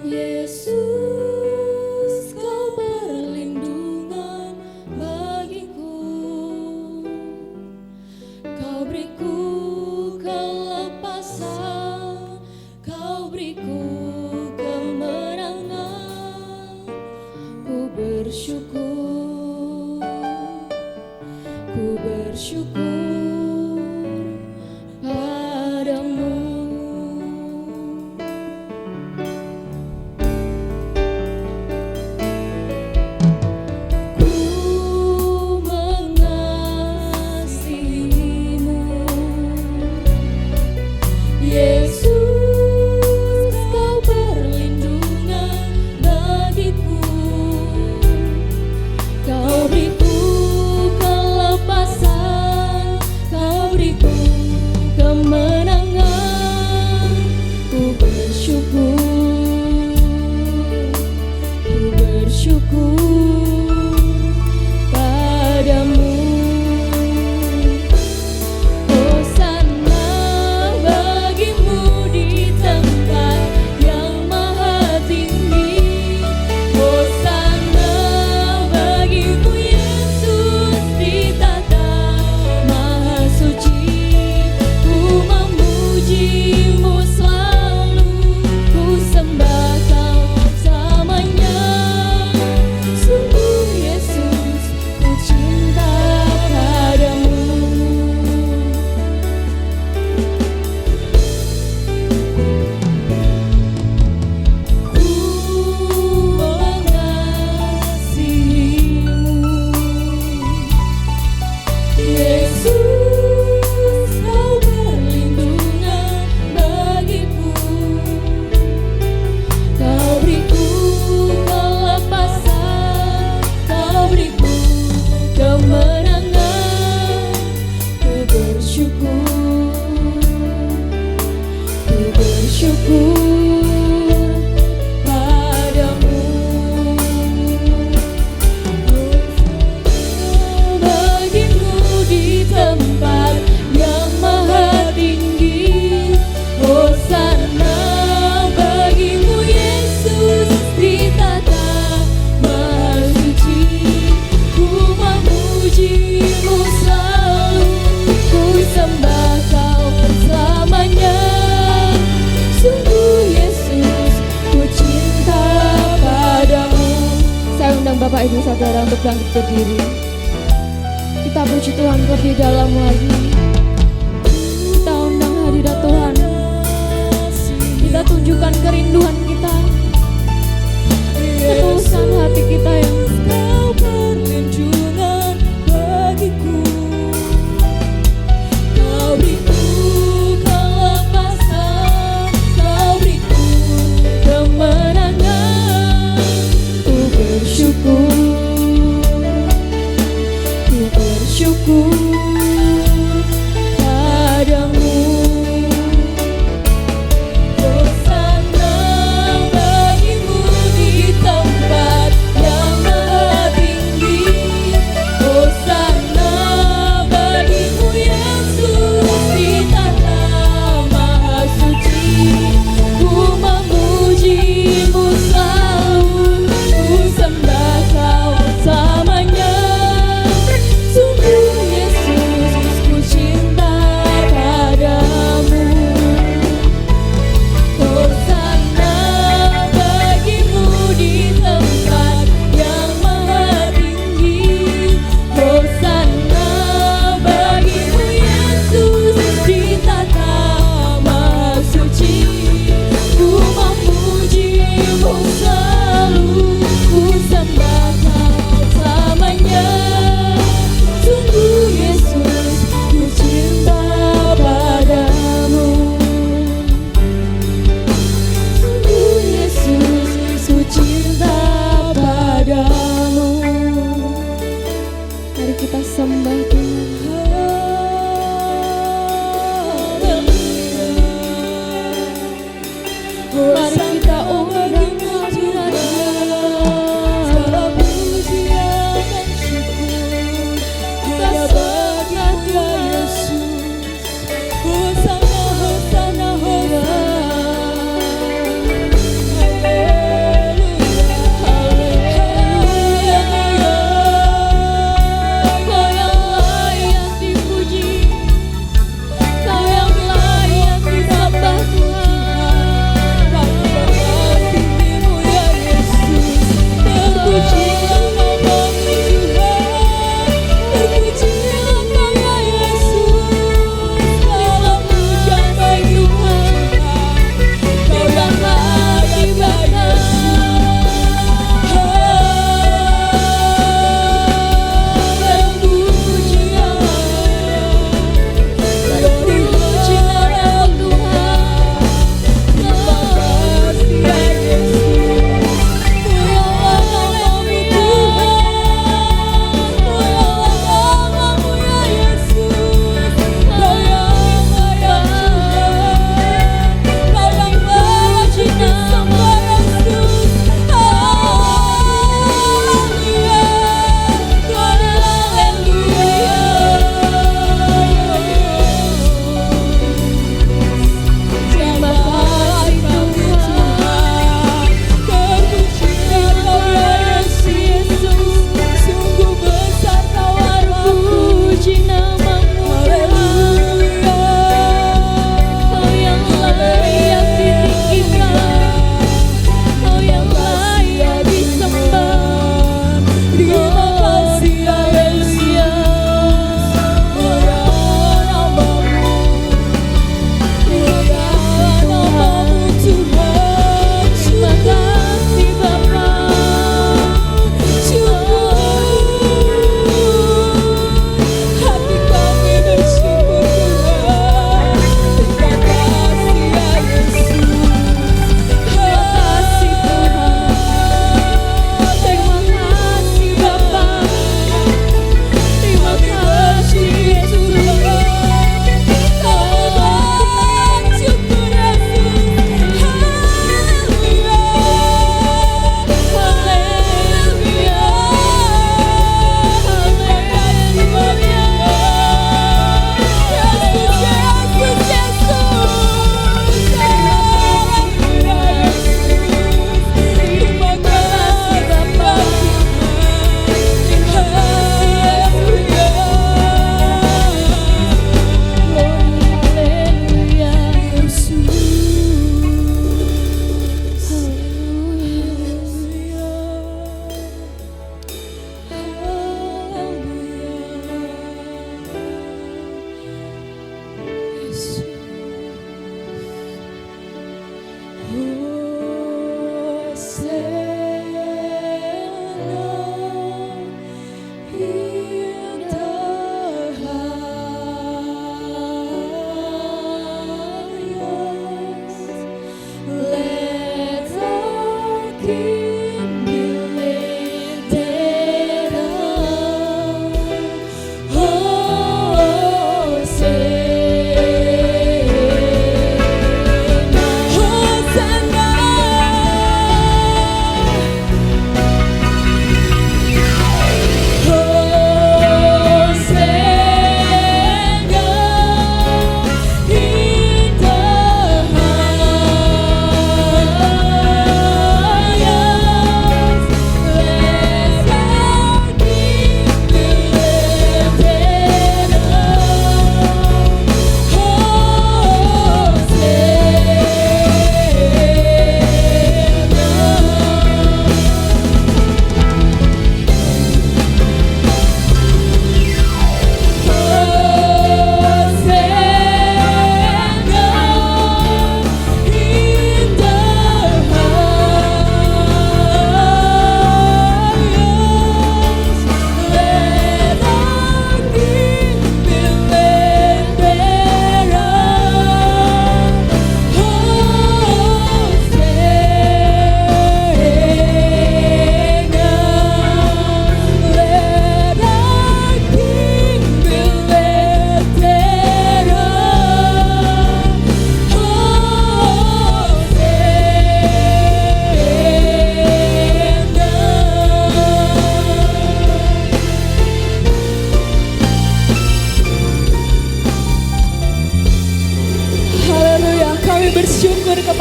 Yesus, Kau perlindungan bagiku. Kau beriku kelepasan, Kau beriku kemenangan. Ku bersyukur, ku bersyukur padamu. Ku mengasihimu, Yesus, Kau perlindungan bagiku. Kau beriku kelepasan, Kau beriku kemenangan. Ku bersyukur, ku bersyukur padamu. Hosana bagimu di tempat yang maha tinggi. Hosana bagimu Yesus di tata maha suci. Ku memujimu selalu, ku sembah Kau selamanya. Sungguh Yesus, ku cinta padamu. Ku mengasihimu, Yesus, Kau perlindungan bagiku. Kau beriku kelepasan, Kau beriku kemenangan. Ku bersyukur, ku bersyukur padamu. Bagimu di tempat yang maha tinggi. Hosana bagimu Yesus di tata maha suci. Ku memujimu selalu, ku sembah Kau selamanya. Sungguh Yesus, ku cinta padamu. Saya undang Bapak Ibu Saudara untuk bangkit berdiri. Kita puji Tuhan lebih dalam lagi. Kita undang hadirat Tuhan. Kita tunjukkan kerinduan kita, ketulusan hati kita yang Kau perlindungan bagiku. Kau beriku kelepasan, Kau beriku kemenangan. Ku bersyukur, ku bersyukur padamu. Hosana bagimu di tempat yang maha tinggi. Hosana bagimu Yesus di tata maha suci. Ku memujimu selalu, ku sembah Kau selamanya. Sungguh Yesus, ku cinta padamu. Hosana bagimu di tempat yang maha tinggi. Hosana bagimu Yesus di tata maha suci. Ku memujimu selalu, ku sembah Kau selamanya. Sungguh Yesus, ku cinta padamu. Sungguh Yesus, ku cinta padamu. Mari kita sembah Tuhan. Mari kita undang hadirat-Nya. Segala pujian dan syukur kita berikan kepada Yesus. Hosana, Hosana, Hosana.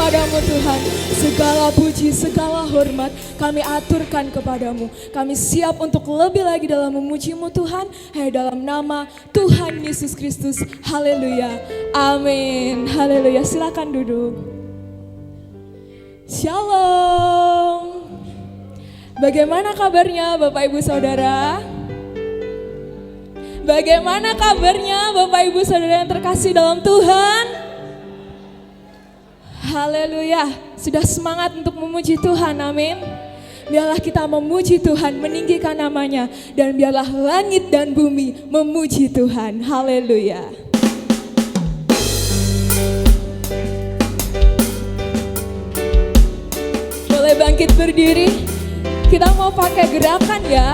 kepadamu Tuhan. Segala puji, segala hormat kami aturkan kepadamu. Kami siap untuk lebih lagi dalam memujimu Tuhan. Hanya dalam nama Tuhan Yesus Kristus. Haleluya. Amin. Haleluya. Silakan duduk. Shalom. Bagaimana kabarnya Bapak Ibu Saudara? Bagaimana kabarnya Bapak Ibu Saudara yang terkasih dalam Tuhan? Haleluya, sudah semangat untuk memuji Tuhan, amin. Biarlah kita memuji Tuhan, meninggikan namanya. Dan biarlah langit dan bumi memuji Tuhan, haleluya. Boleh bangkit berdiri, kita mau pakai gerakan ya.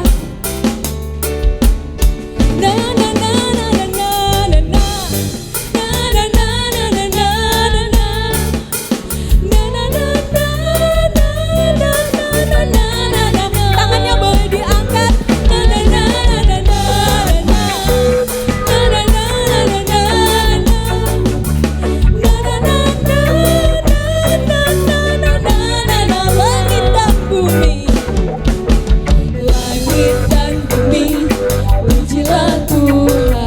Tangannya boleh diangkat. Langit dan bumi, langit dan bumi, pujilah Tuhan.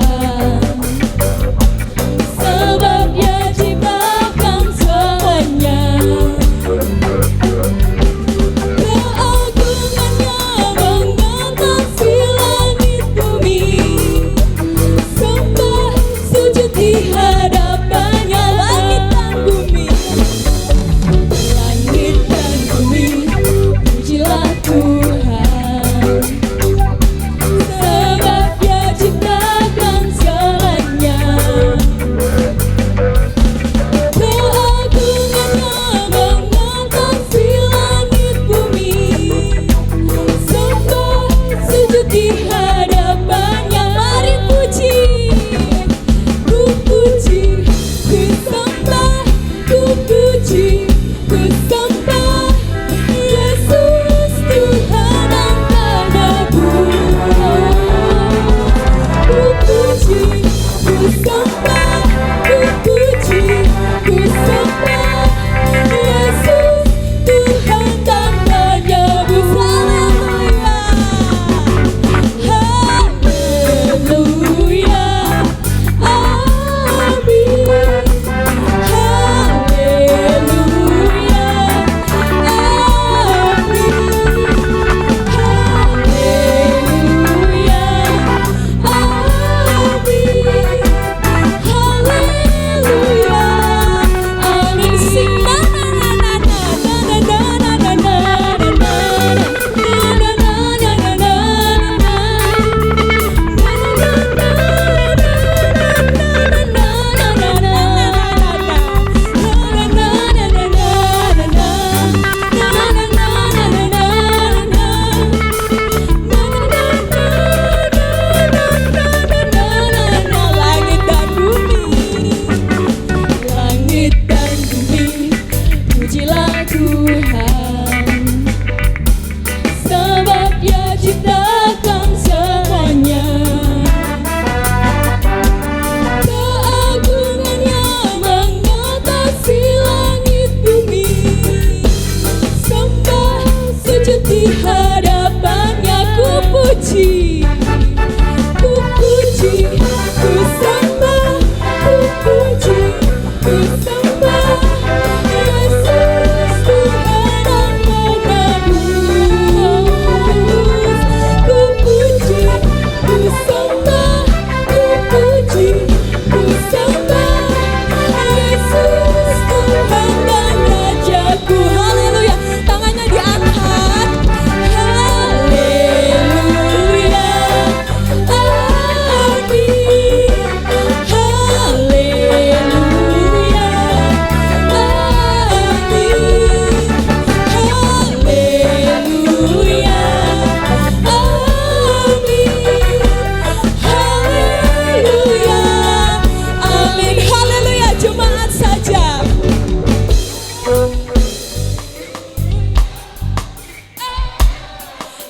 puji, ku puji, ku sembah, ku puji, ku sembah Yesus Tuhan yang menebus. Ku puji, ku sembah, ku puji, ku sembah Yesus Tuhan dan Rajaku. Haleluya, tangannya diangkat. Haleluya, amin. Haleluya, amin. Haleluya, amin. Haleluya, amin. Haleluya, jemaat saja.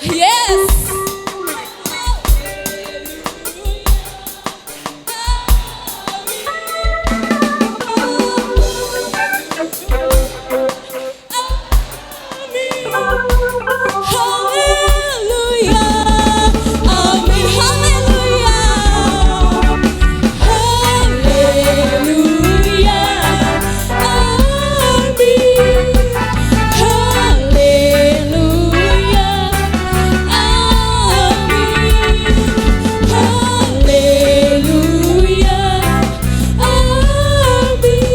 Yes. Haleluya, amin. Haleluya, haleluya, amin. Haleluya, amin. Haleluya, amin.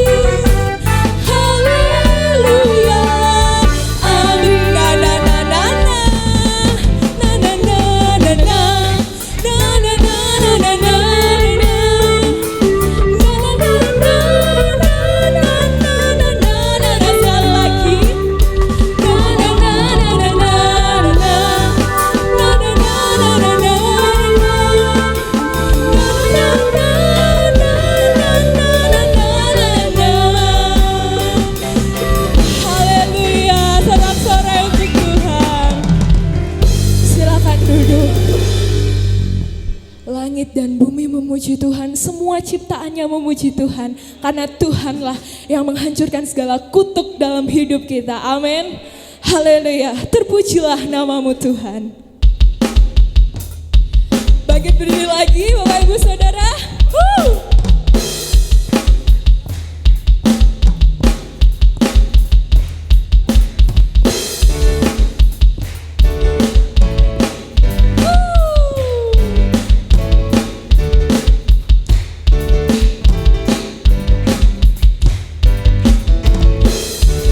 Haleluya, amin. Na na na na na, na na na na na, na na na na na na, sekali lagi. Haleluya, sorak-sorai untuk Tuhan. Silakan duduk. Langit dan bumi memuji Tuhan, semua ciptaannya memuji Tuhan. Karena Tuhanlah yang menghancurkan segala kutuk dalam hidup kita. Amin. Haleluya, terpujilah namamu Tuhan. Bangkit berdiri lagi Bapak Ibu Saudara.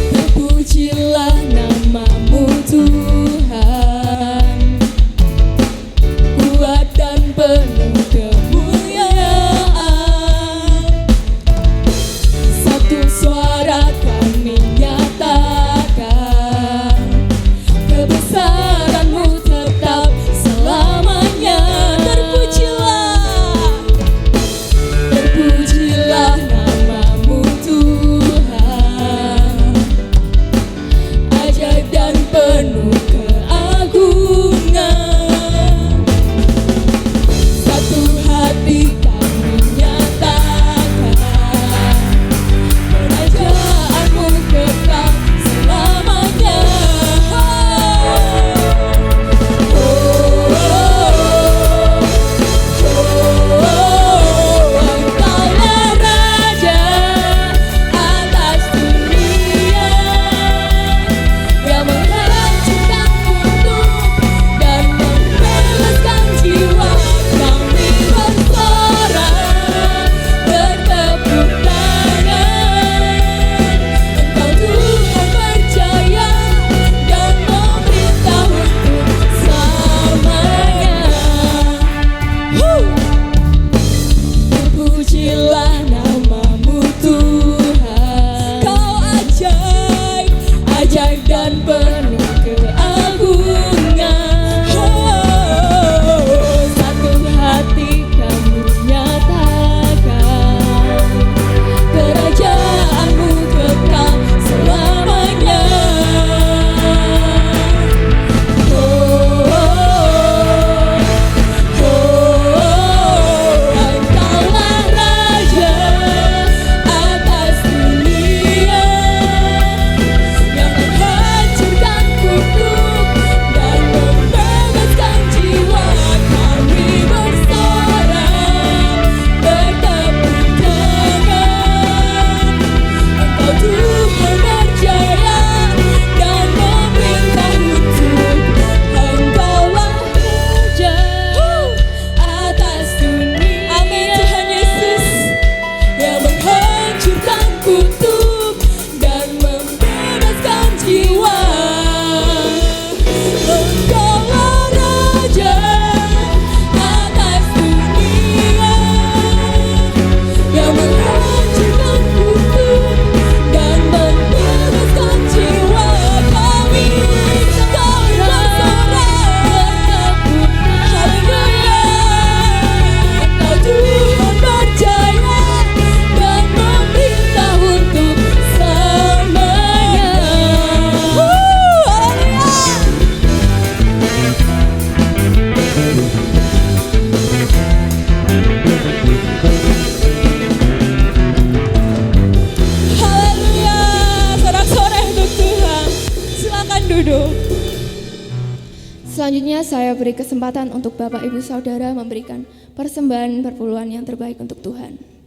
Terpujilah namamu Tuhan, kuat dan penuh kemuliaan. Satu suara kami nyatakan, kebesaran-Mu tetap selamanya. Terpujilah, terpujilah namamu Tuhan, ajaib dan penuh keagungan. Satu hati kami nyatakan, kerajaan-Mu kekal selamanya. Engkaulah Raja atas dunia, yang menghancurkan kutuk dan membebaskan jiwa. Kami bersorak, bertepuk tangan. Engkau Tuhan percaya dan memerintah untuk selamanya. Terpujilah namamu Tuhan, Kau ajaib, ajaib dan penuh keagungan. Satu hati kami nyatakan, kerajaan-Mu kekal selamanya. Engkaulah Raja atas dunia, yang menghancurkan duduk. Selanjutnya saya beri kesempatan untuk Bapak Ibu Saudara memberikan persembahan perpuluhan yang terbaik untuk Tuhan.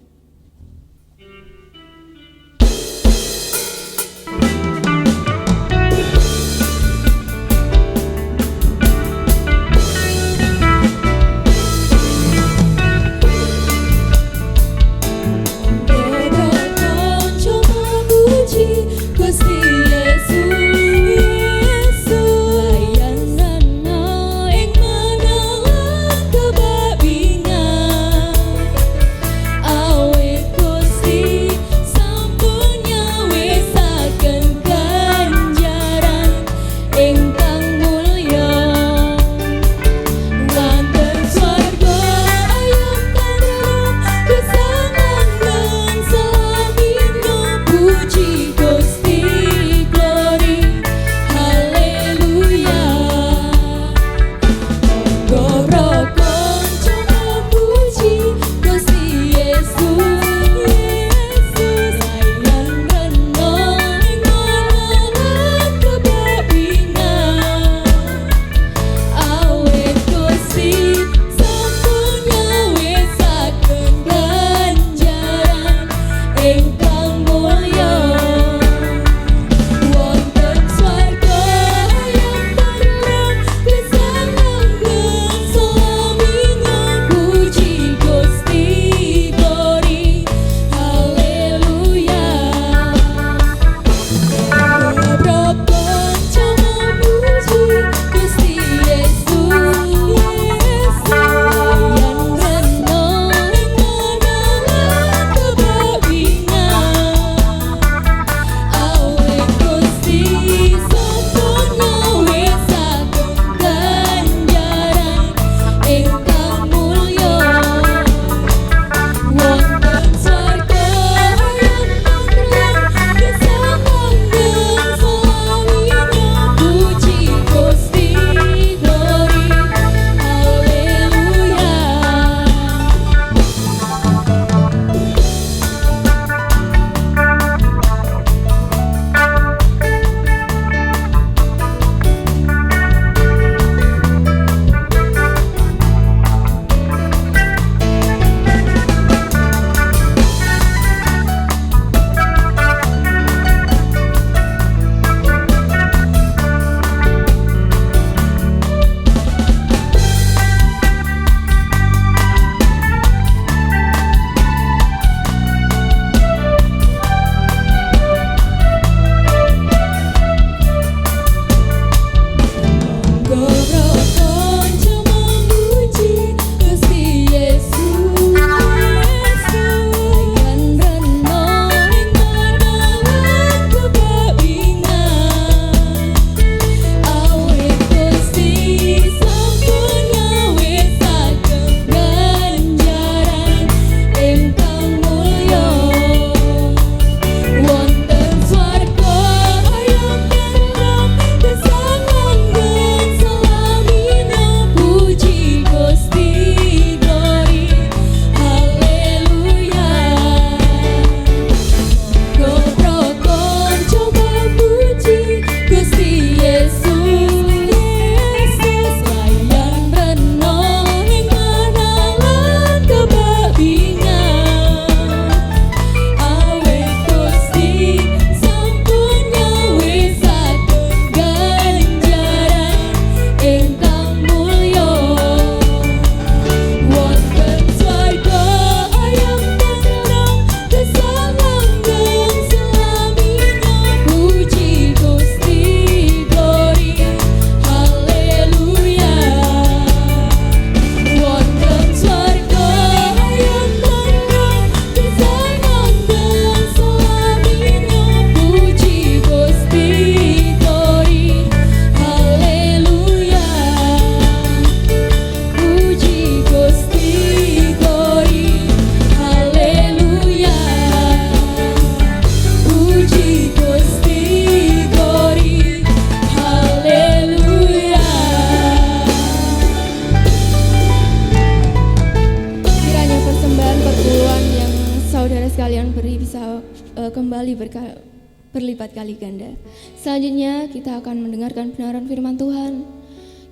berlipat kali ganda. Selanjutnya kita akan mendengarkan kebenaran firman Tuhan.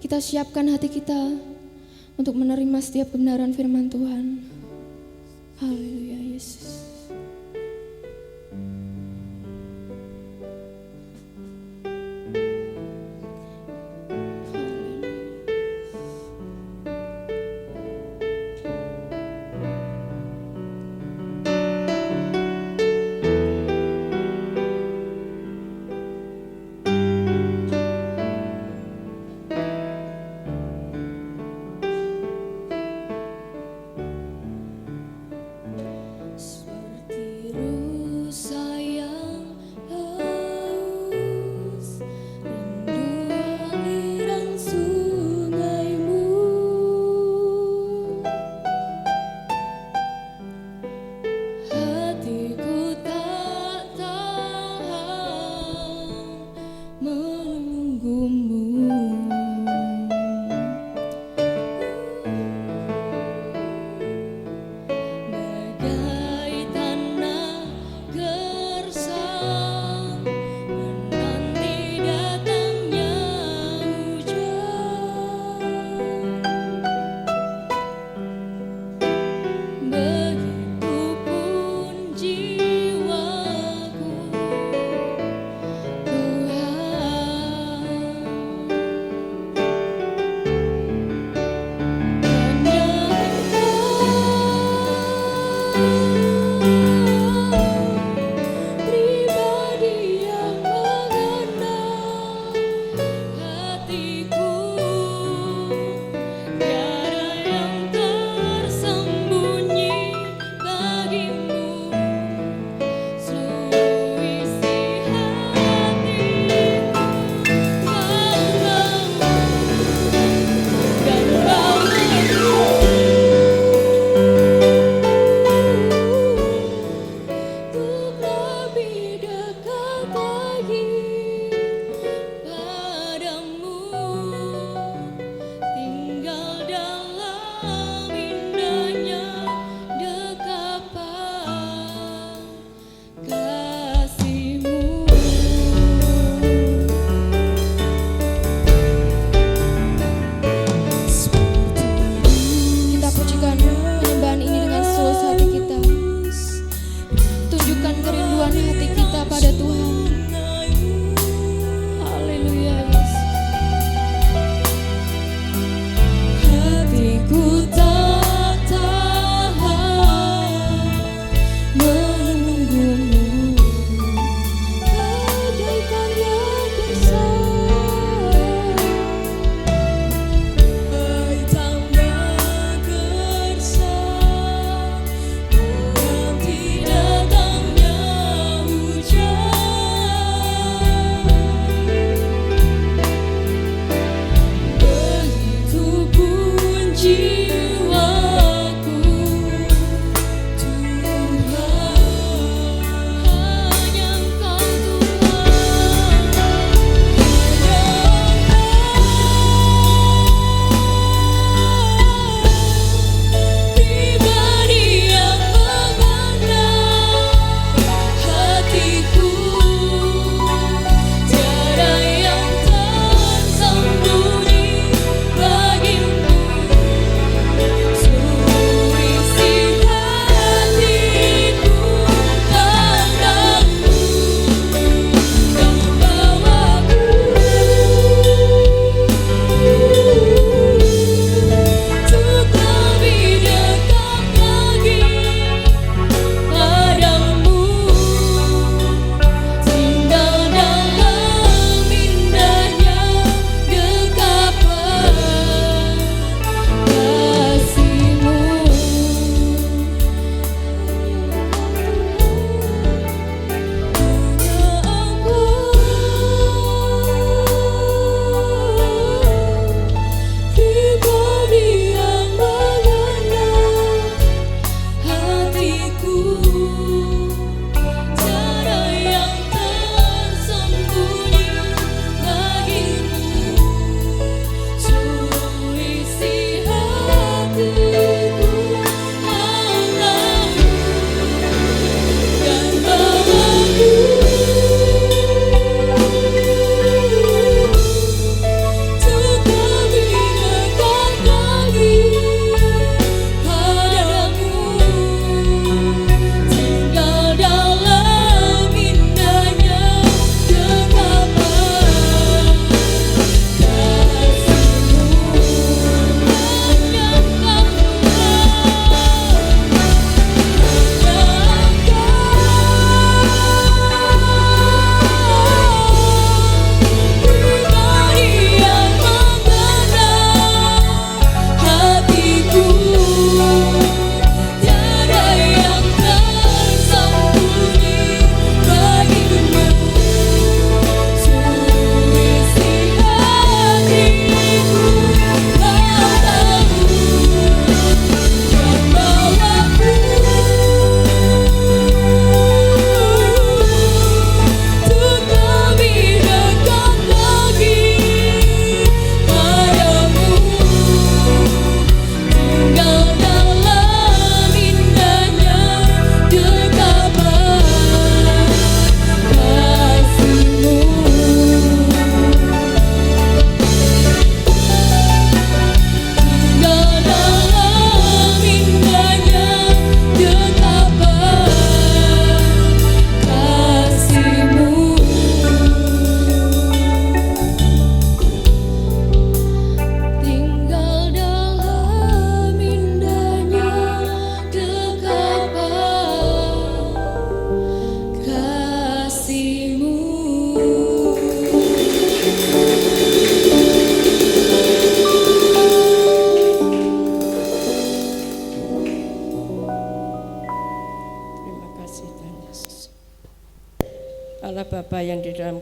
Kita siapkan hati kita untuk menerima setiap kebenaran firman Tuhan. Haleluya Yesus.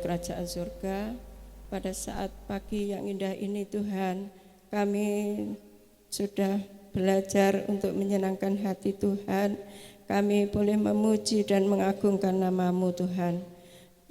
kerajaan surga. Pada saat pagi yang indah ini Tuhan, kami sudah belajar untuk menyenangkan hati Tuhan. Kami boleh memuji dan mengagungkan nama-Mu Tuhan.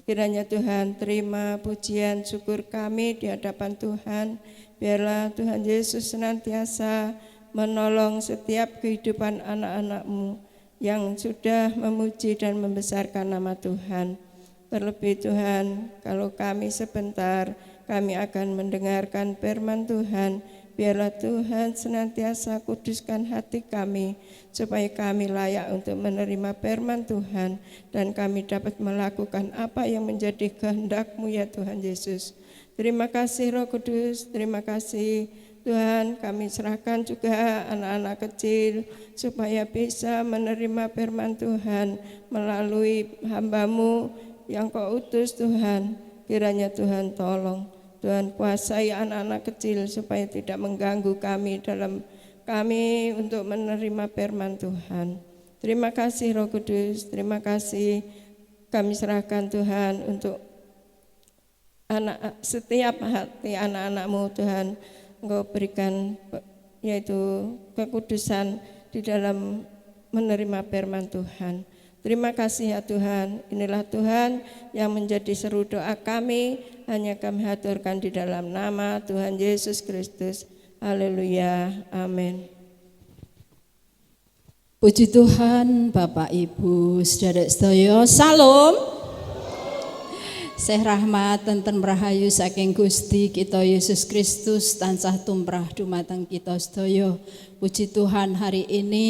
Kiranya Tuhan terima pujian syukur kami di hadapan Tuhan. Biarlah Tuhan Yesus senantiasa menolong setiap kehidupan anak-anak-Mu yang sudah memuji dan membesarkan nama Tuhan. Terlebih Tuhan, kalau kami sebentar, kami akan mendengarkan firman Tuhan. Biarlah Tuhan senantiasa kuduskan hati kami, supaya kami layak untuk menerima firman Tuhan, dan kami dapat melakukan apa yang menjadi kehendak-Mu ya Tuhan Yesus. Terima kasih Roh Kudus, terima kasih Tuhan. Kami serahkan juga anak-anak kecil, supaya bisa menerima firman Tuhan melalui hamba-Mu yang Kau utus Tuhan. Kiranya Tuhan tolong, Tuhan kuasai anak-anak kecil supaya tidak mengganggu kami untuk menerima firman Tuhan. Terima kasih Roh Kudus, terima kasih. Kami serahkan Tuhan untuk setiap hati anak-anak-Mu Tuhan. Engkau berikan yaitu kekudusan di dalam menerima firman Tuhan. Terima kasih ya Tuhan. Inilah Tuhan yang menjadi seru doa kami, hanya kami haturkan di dalam nama Tuhan Yesus Kristus. Haleluya, amin. Puji Tuhan, Bapak Ibu, saudara sedaya, salam. Seh rahmat tenten rahayu saking Gusti kita Yesus Kristus tansah tumrah dumateng kita sedaya. Puji Tuhan, hari ini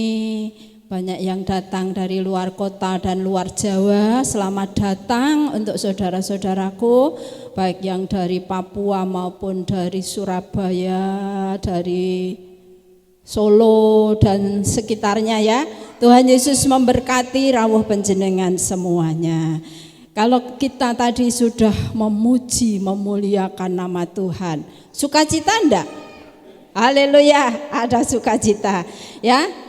banyak yang datang dari luar kota dan luar Jawa. Selamat datang untuk saudara-saudaraku, baik yang dari Papua maupun dari Surabaya, dari Solo dan sekitarnya ya. Tuhan Yesus memberkati rawuh panjenengan semuanya. Kalau kita tadi sudah memuji, memuliakan nama Tuhan, sukacita enggak? Haleluya, ada sukacita ya.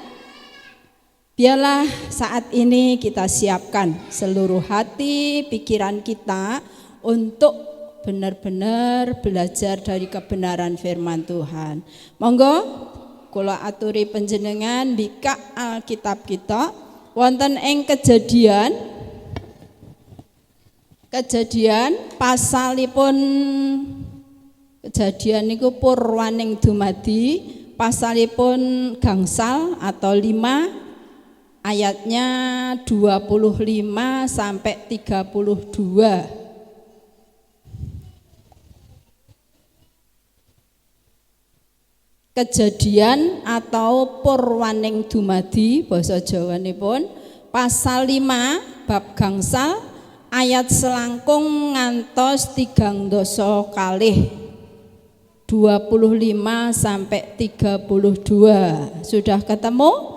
Biarlah saat ini kita siapkan seluruh hati, pikiran kita untuk benar-benar belajar dari kebenaran firman Tuhan. Monggo kula aturi panjenengan bika Alkitab kita wonten ing Kejadian pasalipun Kejadian niku purwaning dumadi pasalipun gangsal atau 5 ayatnya 25 sampai 32. Kejadian atau purwaning dumadi basa Jawanipun pasal 5 bab gangsal ayat selangkung ngantos 3 kalih 25 sampai 32. Sudah ketemu?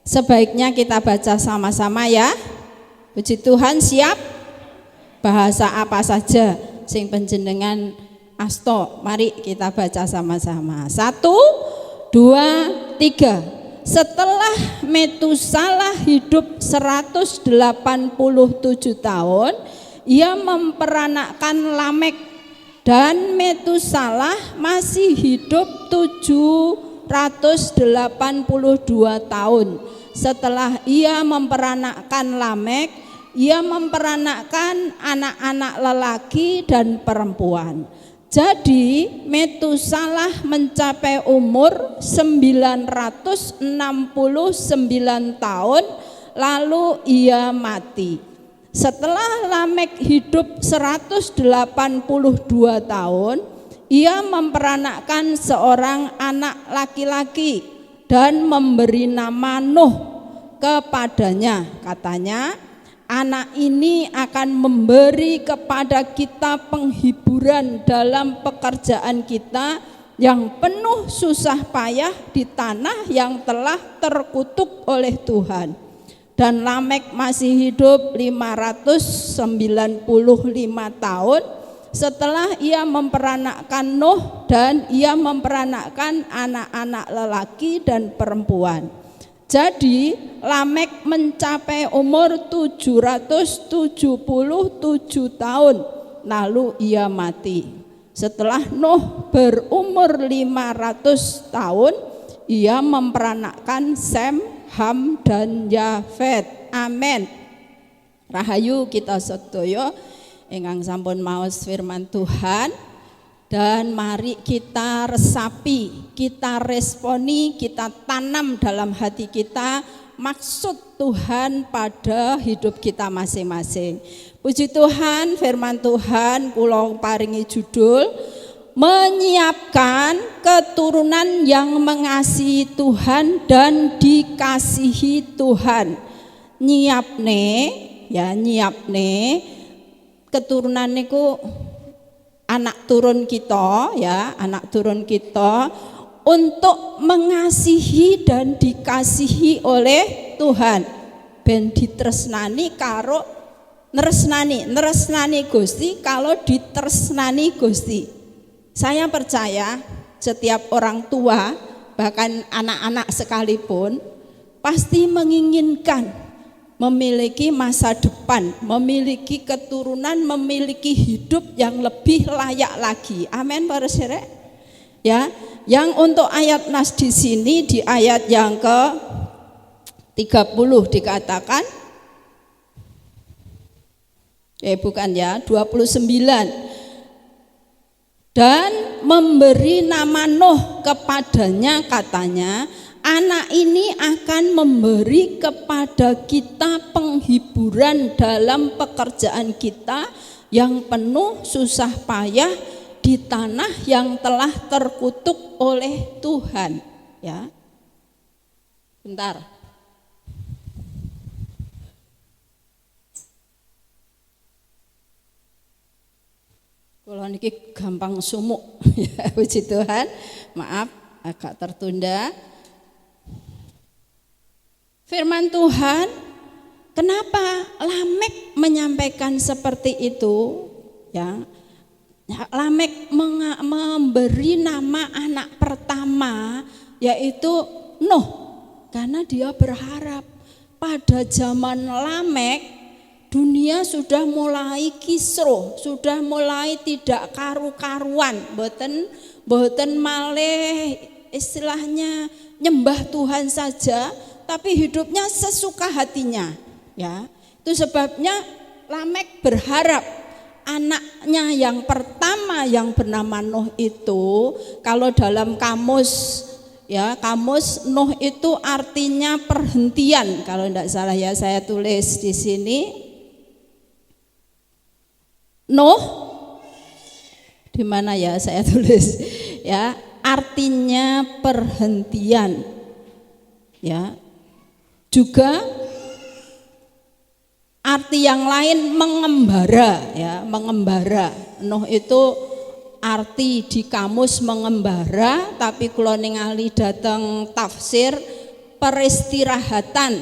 Sebaiknya kita baca sama-sama ya. Puji Tuhan, siap? Bahasa apa saja sing panjenengan asto. Mari kita baca sama-sama. 1, 2, 3. Setelah Metusalah hidup 187 tahun, ia memperanakkan Lamek, dan Metusalah masih hidup 782 tahun. Setelah ia memperanakkan Lamek, ia memperanakkan anak-anak lelaki dan perempuan. Jadi Metusalah mencapai umur 969 tahun, lalu ia mati. Setelah Lamek hidup 182 tahun, ia memperanakkan seorang anak laki-laki dan memberi nama Nuh kepadanya. Katanya, anak ini akan memberi kepada kita penghiburan dalam pekerjaan kita yang penuh susah payah di tanah yang telah terkutuk oleh Tuhan. Dan Lamek masih hidup 595 tahun setelah ia memperanakkan Nuh, dan ia memperanakkan anak-anak lelaki dan perempuan. Jadi Lamek mencapai umur 777 tahun lalu ia mati. Setelah Nuh berumur 500 tahun, ia memperanakkan Sem, Ham, dan Yafet. Amin. Rahayu kita sedaya ingkang sampun maos firman Tuhan, dan mari kita resapi, kita responi, kita tanam dalam hati kita maksud Tuhan pada hidup kita masing-masing. Puji Tuhan, firman Tuhan kula paringi judul menyiapkan keturunan yang mengasihi Tuhan dan dikasihi Tuhan. Nyiapne keturunan niku anak turun kita ya, anak turun kita untuk mengasihi dan dikasihi oleh Tuhan. Ben ditresnani karo nresnani Gusti, kalau ditresnani Gusti. Saya percaya setiap orang tua, bahkan anak-anak sekalipun, pasti menginginkan memiliki masa depan, memiliki keturunan, memiliki hidup yang lebih layak lagi. Amin, para saudara. Ya, yang untuk ayat nas di sini di ayat yang ke-30 dikatakan 29. Dan memberi nama Nuh kepadanya, katanya, anak ini akan memberi kepada kita penghiburan dalam pekerjaan kita yang penuh susah payah di tanah yang telah terkutuk oleh Tuhan. Ya, bentar. Kalau niki gampang sumuk, ya, puji Tuhan. Maaf, agak tertunda. Firman Tuhan, kenapa Lamek menyampaikan seperti itu? Ya, Lamek memberi nama anak pertama yaitu Nuh, karena dia berharap pada zaman Lamek dunia sudah mulai kisruh, sudah mulai tidak karu-karuan, boten malih istilahnya nyembah Tuhan saja, tapi hidupnya sesuka hatinya. Ya, itu sebabnya Lamek berharap anaknya yang pertama yang bernama Nuh itu, kalau dalam kamus ya, kamus Nuh itu artinya perhentian, kalau tidak salah ya, saya tulis di sini. Nuh di mana ya, saya tulis ya, artinya perhentian. Ya, juga arti yang lain mengembara ya, mengembara. Nuh itu arti di kamus mengembara, tapi kula ningali dateng tafsir peristirahatan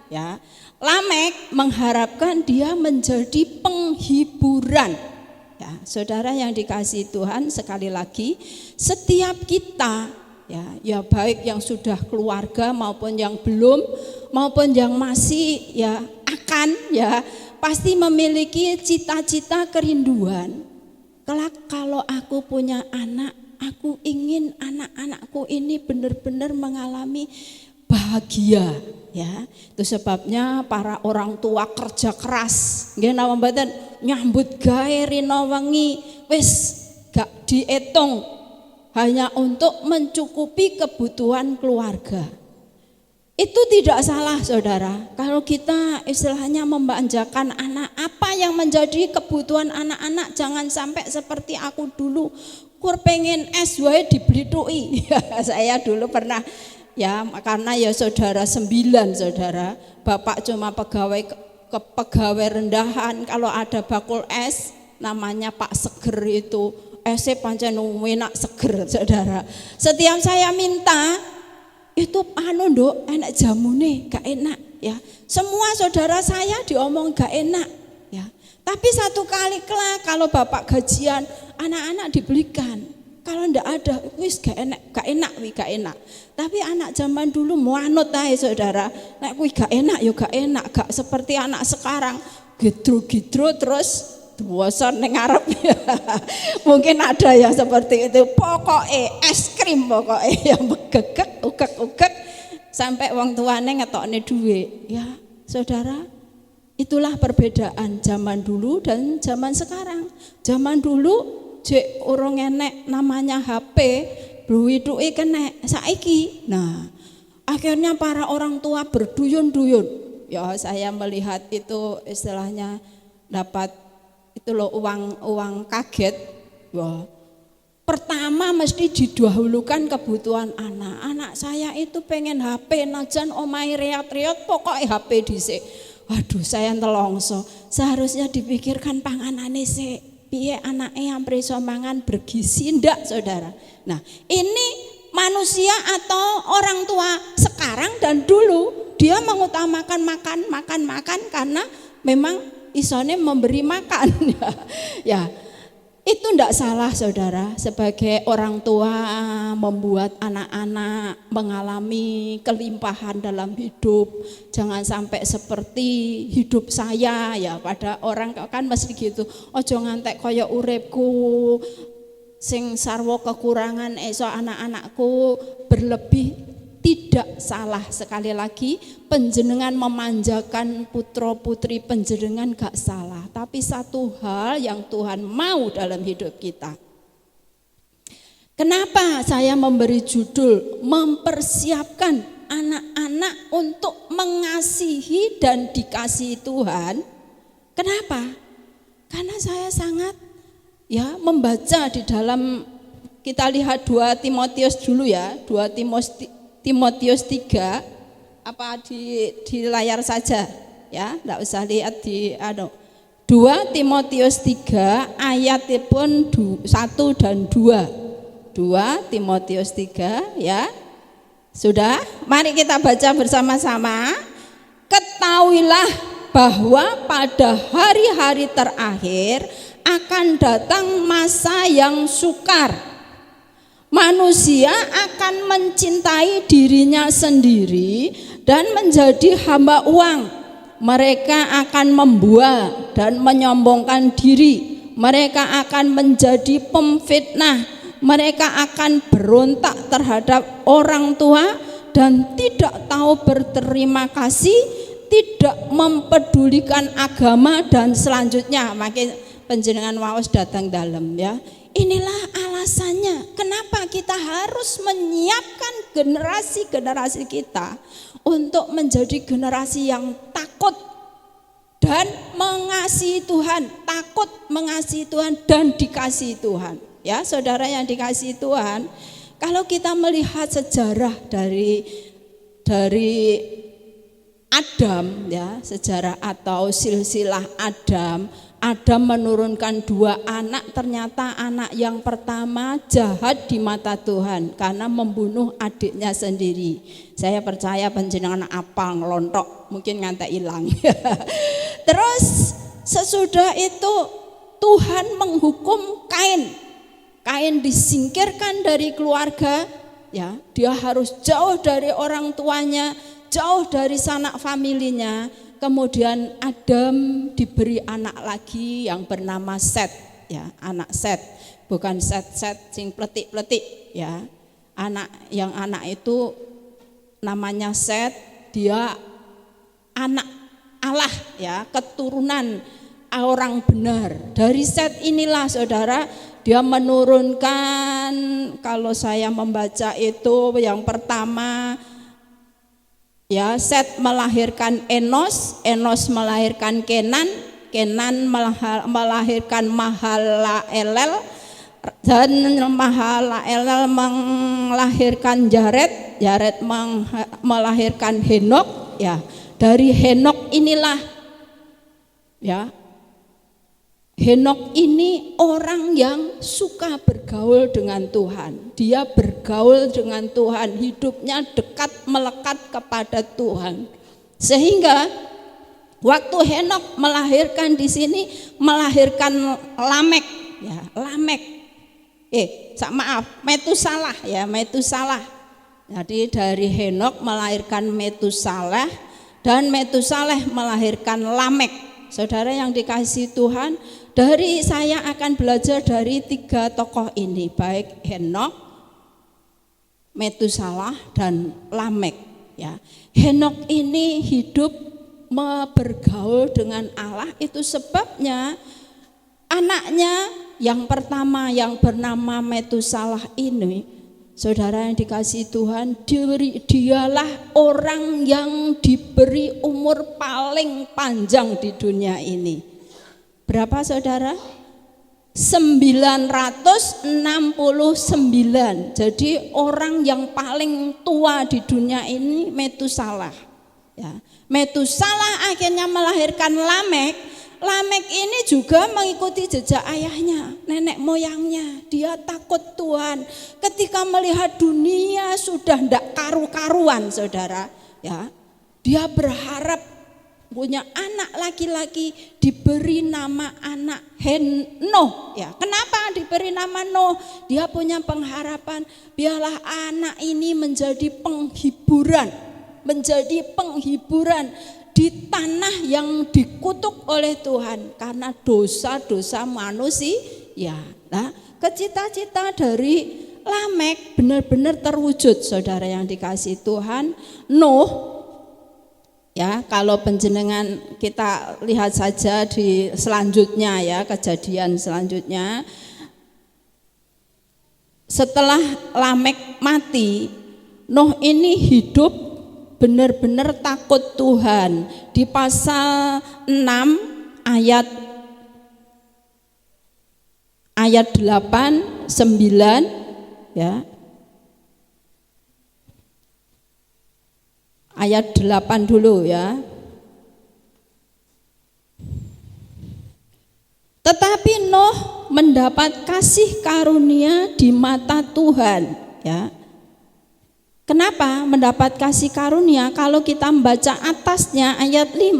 ya. Lamek mengharapkan dia menjadi penghiburan. Ya, saudara yang dikasihi Tuhan, sekali lagi setiap kita ya baik yang sudah keluarga maupun yang belum, maupun yang masih ya akan ya, pasti memiliki cita-cita kerinduan. Kelak kalau aku punya anak, aku ingin anak-anakku ini benar-benar mengalami bahagia ya. Itu sebabnya para orang tua kerja keras nggih napa mboten, nyambut gawe rina wengi wis gak diitung, hanya untuk mencukupi kebutuhan keluarga. Itu tidak salah saudara. Kalau kita istilahnya membelanjakan anak, apa yang menjadi kebutuhan anak-anak, jangan sampai seperti aku dulu, kur pengen es wae diblitui. Saya dulu pernah ya, karena ya saudara 9 saudara, bapak cuma pegawai pegawai rendahan, kalau ada bakul es namanya Pak Seger itu, esnya pancen enak seger saudara. Setiap saya minta itu nduk enak jamune gak enak ya. Semua saudara saya diomong gak enak ya. Tapi satu kali kelak kalau bapak gajian anak-anak dibelikan. Kalau ndak ada wis gak enak. Tapi anak zaman dulu muanut ae saudara. Nek kuwi gak enak ya gak enak, gak seperti anak sekarang. Gidro-gidro terus duwoso ning ngarep. Mungkin ada yang seperti itu. Pokoknya es krim pokoknya yang begegek ugek sampai wong tuane ngetokne duit. Ya, Saudara, itulah perbedaan zaman dulu dan zaman sekarang. Zaman dulu jek urung enek namanya HP, duit-duit kena saiki. Nah, akhirnya para orang tua berduyun-duyun. Ya, saya melihat itu istilahnya dapat itu loh uang kaget. Wah, pertama mesti didahulukan kebutuhan anak. Anak saya itu pengen HP, najan omai reot-reot pokoknya HP dhisik. Waduh, saya telongso. Seharusnya dipikirkan panganane sik. Piye anake ampre iso mangan bergizi ndak, Saudara? Nah, ini manusia atau orang tua sekarang dan dulu dia mengutamakan makan karena memang isone memberi makan. Ya, itu tidak salah, Saudara. Sebagai orang tua membuat anak-anak mengalami kelimpahan dalam hidup. Jangan sampai seperti hidup saya, ya. Pada orang kan mesti gitu. Ojo ngantek kaya uripku sing sarwa kekurangan esok anak-anakku berlebih. Tidak salah, sekali lagi panjenengan memanjakan putra putri panjenengan gak salah, tapi satu hal yang Tuhan mau dalam hidup kita. Kenapa saya memberi judul mempersiapkan anak-anak untuk mengasihi dan dikasihi Tuhan? Kenapa? Karena saya sangat membaca di dalam, kita lihat 2 Timotius dulu ya, 2 Timotius 3, apa di layar saja ya, enggak usah lihat di 2 Timotius 3 ayatipun 1 dan 2. 2 Timotius 3 ya. Sudah, mari kita baca bersama-sama. Ketahuilah bahwa pada hari-hari terakhir akan datang masa yang sukar. Manusia akan mencintai dirinya sendiri dan menjadi hamba uang. Mereka akan membual dan menyombongkan diri. Mereka akan menjadi pemfitnah. Mereka akan berontak terhadap orang tua dan tidak tahu berterima kasih, tidak mempedulikan agama dan selanjutnya. Makin panjenengan waos datang dalam ya. Inilah alasannya kenapa kita harus menyiapkan generasi-generasi kita untuk menjadi generasi yang takut dan mengasihi Tuhan, takut mengasihi Tuhan dan dikasihi Tuhan. Ya, Saudara yang dikasihi Tuhan, kalau kita melihat sejarah dari Adam ya, sejarah atau silsilah Adam menurunkan 2 anak, ternyata anak yang pertama jahat di mata Tuhan karena membunuh adiknya sendiri. Saya percaya panjenengan apal ngelontok, mungkin ngantek hilang. Terus sesudah itu Tuhan menghukum Kain. Kain disingkirkan dari keluarga, ya, dia harus jauh dari orang tuanya, jauh dari sanak familinya. Kemudian Adam diberi anak lagi yang bernama Set, ya, anak Set, bukan Set sing pletik-pletik, ya. Anak itu namanya Set, dia anak Allah, ya, keturunan orang benar. Dari Set inilah, Saudara, dia menurunkan, kalau saya membaca itu yang pertama, ya, Set melahirkan Enos, Enos melahirkan Kenan, Kenan melahirkan Mahalaelel, dan Mahalaelel melahirkan Jared, Jared melahirkan Henok. Ya, dari Henok inilah, ya, Henok ini orang yang suka bergaul dengan Tuhan. Dia bergaul dengan Tuhan, hidupnya dekat melekat kepada Tuhan. Sehingga waktu Henok melahirkan di sini melahirkan Lamek, ya, Lamek. Metusalah, ya, Metusalah. Jadi dari Henok melahirkan Metusalah dan Metusalah melahirkan Lamek. Saudara yang dikasihi Tuhan, saya akan belajar dari 3 tokoh ini, baik Henokh, Metusalah dan Lamek ya. Henokh ini hidup bergaul dengan Allah, itu sebabnya anaknya yang pertama yang bernama Metusalah ini, saudara yang dikasihi Tuhan, dialah orang yang diberi umur paling panjang di dunia ini. Berapa saudara? 969. Jadi orang yang paling tua di dunia ini Metusalah ya. Metusalah akhirnya melahirkan Lamek. Lamek ini juga mengikuti jejak ayahnya, nenek moyangnya. Dia takut Tuhan. Ketika melihat dunia sudah tidak karu-karuan, saudara, ya, dia berharap punya anak laki-laki, diberi nama anak Henokh. Ya, kenapa diberi nama Noh? Dia punya pengharapan, biarlah anak ini menjadi penghiburan di tanah yang dikutuk oleh Tuhan karena dosa-dosa manusia. Ya, nah, cita-cita dari Lamek benar-benar terwujud, saudara yang dikasihi Tuhan. Noh, ya, kalau penjenengan kita lihat saja di selanjutnya ya, kejadian selanjutnya. Setelah Lamek mati, Noh ini hidup benar-benar takut Tuhan. Di pasal 6 ayat 8, 9 ya. Ayat 8 dulu ya. Tetapi Noh mendapat kasih karunia di mata Tuhan ya. Kenapa mendapat kasih karunia? Kalau kita membaca atasnya ayat 5,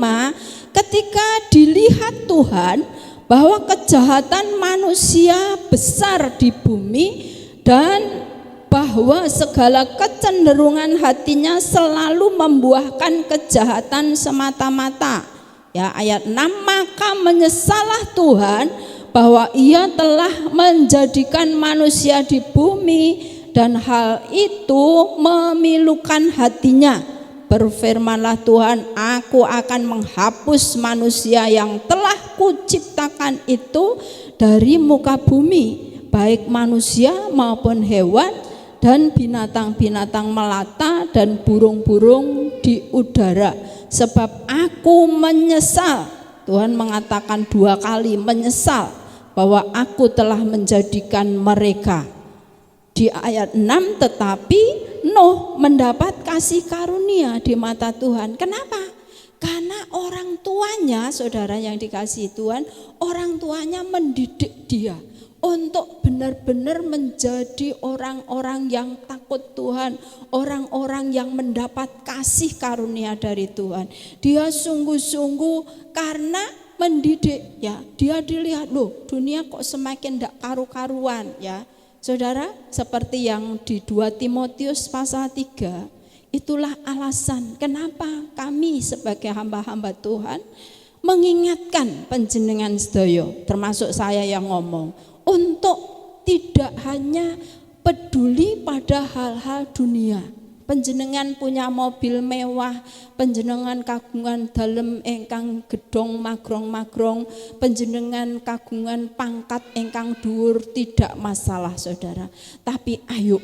ketika dilihat Tuhan bahwa kejahatan manusia besar di bumi dan bahwa segala kecenderungan hatinya selalu membuahkan kejahatan semata-mata. Ya, ayat 6, maka menyesallah Tuhan bahwa Ia telah menjadikan manusia di bumi dan hal itu memilukan hatinya. Berfirmanlah Tuhan, aku akan menghapus manusia yang telah kuciptakan itu dari muka bumi, baik manusia maupun hewan dan binatang-binatang melata dan burung-burung di udara. Sebab aku menyesal, Tuhan mengatakan 2 kali menyesal, bahwa aku telah menjadikan mereka. Di ayat 6, tetapi Noh mendapat kasih karunia di mata Tuhan. Kenapa? Karena orang tuanya, saudara yang dikasihi Tuhan, orang tuanya mendidik dia untuk benar-benar menjadi orang-orang yang takut Tuhan, orang-orang yang mendapat kasih karunia dari Tuhan. Dia sungguh-sungguh karena mendidik ya. Dia dilihat, loh, dunia kok semakin tidak karu-karuan ya. Saudara, seperti yang di 2 Timotius pasal 3, itulah alasan kenapa kami sebagai hamba-hamba Tuhan mengingatkan panjenengan sedaya, termasuk saya yang ngomong, untuk tidak hanya peduli pada hal-hal dunia. Panjenengan punya mobil mewah, panjenengan kagungan dalem ingkang gedong magrong-magrong, panjenengan kagungan pangkat ingkang dhuwur, tidak masalah saudara. Tapi ayo,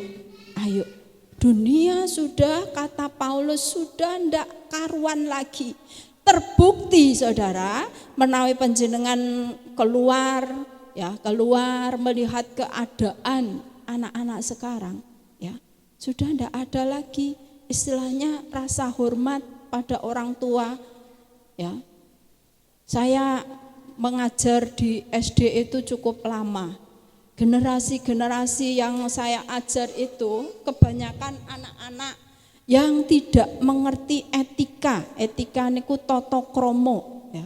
dunia sudah, kata Paulus, sudah ndak karuan lagi. Terbukti saudara, menawi panjenengan keluar melihat keadaan anak-anak sekarang ya. Sudah tidak ada lagi istilahnya rasa hormat pada orang tua ya. Saya mengajar di SD itu cukup lama. Generasi-generasi yang saya ajar itu kebanyakan anak-anak yang tidak mengerti etika. Etika niku tata krama ya.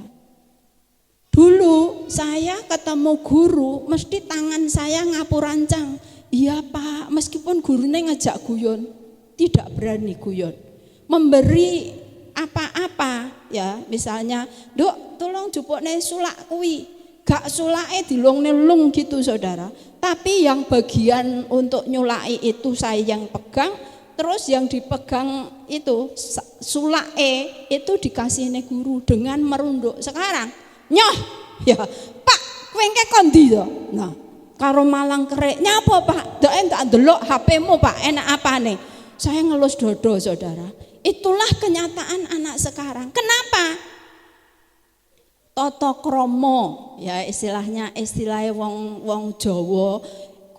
Dulu saya ketemu guru mesti tangan saya ngapurancang. Iya Pak, meskipun gurunya ngajak guyon, tidak berani guyon. Memberi apa-apa ya, misalnya Nduk tolong jupukne sulak kuwi, gak sulake dilung-lung gitu saudara, tapi yang bagian untuk nyulai itu saya yang pegang, terus yang dipegang itu sulake itu dikasihne guru dengan merunduk. Sekarang nyoh ya Pak kowe engke kondi to, nah karo Malang Kerek nyapa Pak, ndak ndelok HP-mu Pak, enak apane? Saya ngelus dodo saudara. Itulah kenyataan anak sekarang. Kenapa? Tata krama ya istilahnya wong Jawa,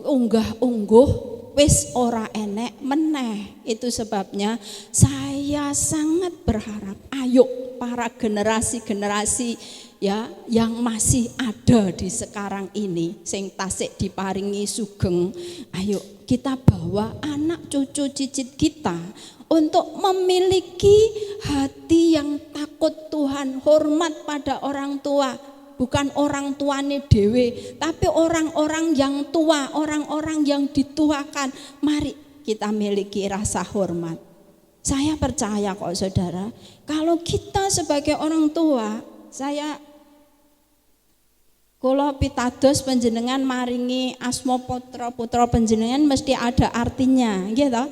unggah-ungguh wis ora enek meneh. Itu sebabnya saya sangat berharap ayo para generasi-generasi ya yang masih ada di sekarang ini sing tasik diparingi sugeng, ayo kita bawa anak cucu cicit kita untuk memiliki hati yang takut Tuhan, hormat pada orang tua, bukan orang tuane dhewe, tapi orang-orang yang tua, orang-orang yang dituakan. Mari kita miliki rasa hormat. Saya percaya kok saudara, kalau kita sebagai orang tua, kula pitados panjenengan maringi asma putra-putra panjenengan mesti ada artinya, nggih toh?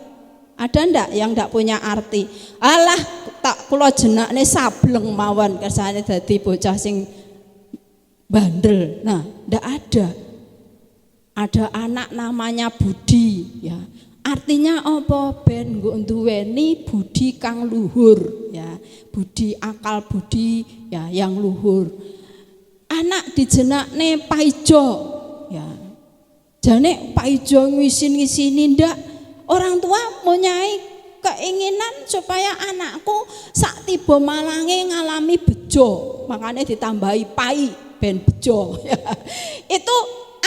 Ada ndak yang ndak punya arti? Alah, tak kula jenakne sableng mawon kersane dadi bocah sing bandel. Nah, ndak ada. Ada anak namanya Budi, ya. Artinya apa? Ben nggo duweni budi kang luhur, ya. Budi akal budi ya yang luhur. Anak dijenakne Paijo, ya. Jane Paijo ngisin-ngisini ndak. Orang tua mempunyai keinginan supaya anakku sak tiba malange ngalami bejo, makanya ditambahi pai ben bejo. Ya. Itu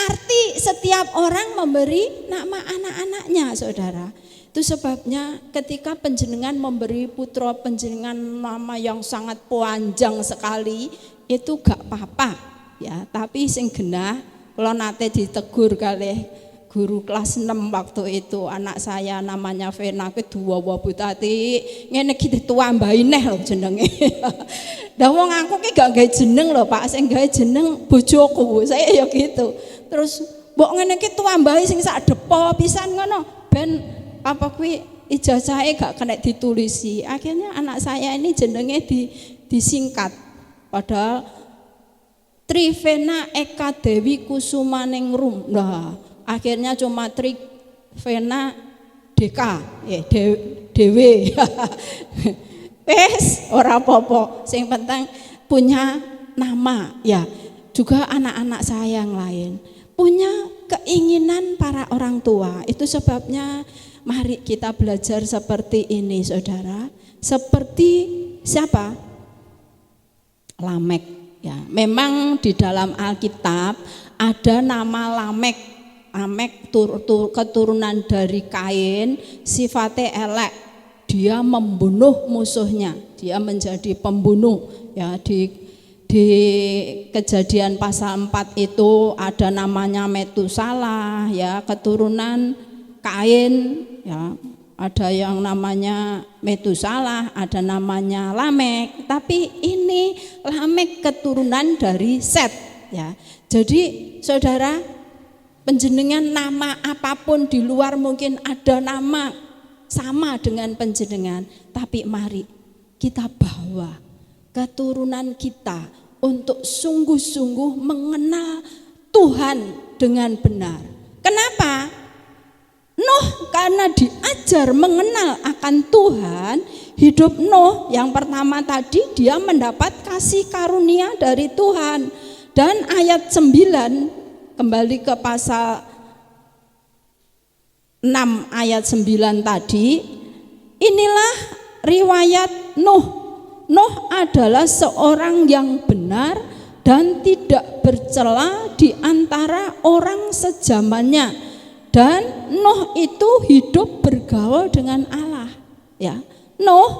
arti setiap orang memberi nama anak-anaknya, saudara. Itu sebabnya ketika panjenengan memberi putra panjenengan nama yang sangat panjang sekali, itu gak apa-apa, ya. Tapi sing genah, kalau nate ditegur kalih guru kelas 6 waktu itu, anak saya namanya Vena, ke dua butati ngene iki ditambahi neh lho jenenge. Lah wong aku ki gak gawe jeneng lho Pak, sing gawe jeneng bojoku. Saya ya gitu. Terus mbok ngene iki tambahi sing sak depo pisan ngono ben apa kuwi ijazahe gak kena ditulisi. Akhirnya anak saya ini jenenge disingkat. Padahal Trivena Eka Dewi Kusumaningrum. Nah, akhirnya cuma Trivena Deka, ya Dewe. Wes ora apa-apa, sing penting punya nama, ya. Juga anak-anak saya yang lain punya keinginan para orang tua. Itu sebabnya mari kita belajar seperti ini, saudara. Seperti siapa? Lamek, ya. Memang di dalam Alkitab ada nama Lamek. Lamek keturunan dari Kain, sifatnya elek. Dia membunuh musuhnya. Dia menjadi pembunuh. Ya, di Kejadian pasal 4 itu ada namanya Metusalah, ya, keturunan Kain, ya. Ada yang namanya Metusalah, ada namanya Lamek. Tapi ini Lamek keturunan dari Set, ya. Jadi saudara, panjenengan nama apapun di luar mungkin ada nama sama dengan panjenengan, tapi mari kita bawa keturunan kita untuk sungguh-sungguh mengenal Tuhan dengan benar. Kenapa? Nuh karena diajar mengenal akan Tuhan, hidup Nuh yang pertama tadi dia mendapat kasih karunia dari Tuhan. Dan ayat 9 kembali ke pasal 6 ayat 9 tadi, inilah riwayat Nuh. Nuh adalah seorang yang benar dan tidak bercela di antara orang sezamannya. Dan Nuh itu hidup bergaul dengan Allah, ya. Nuh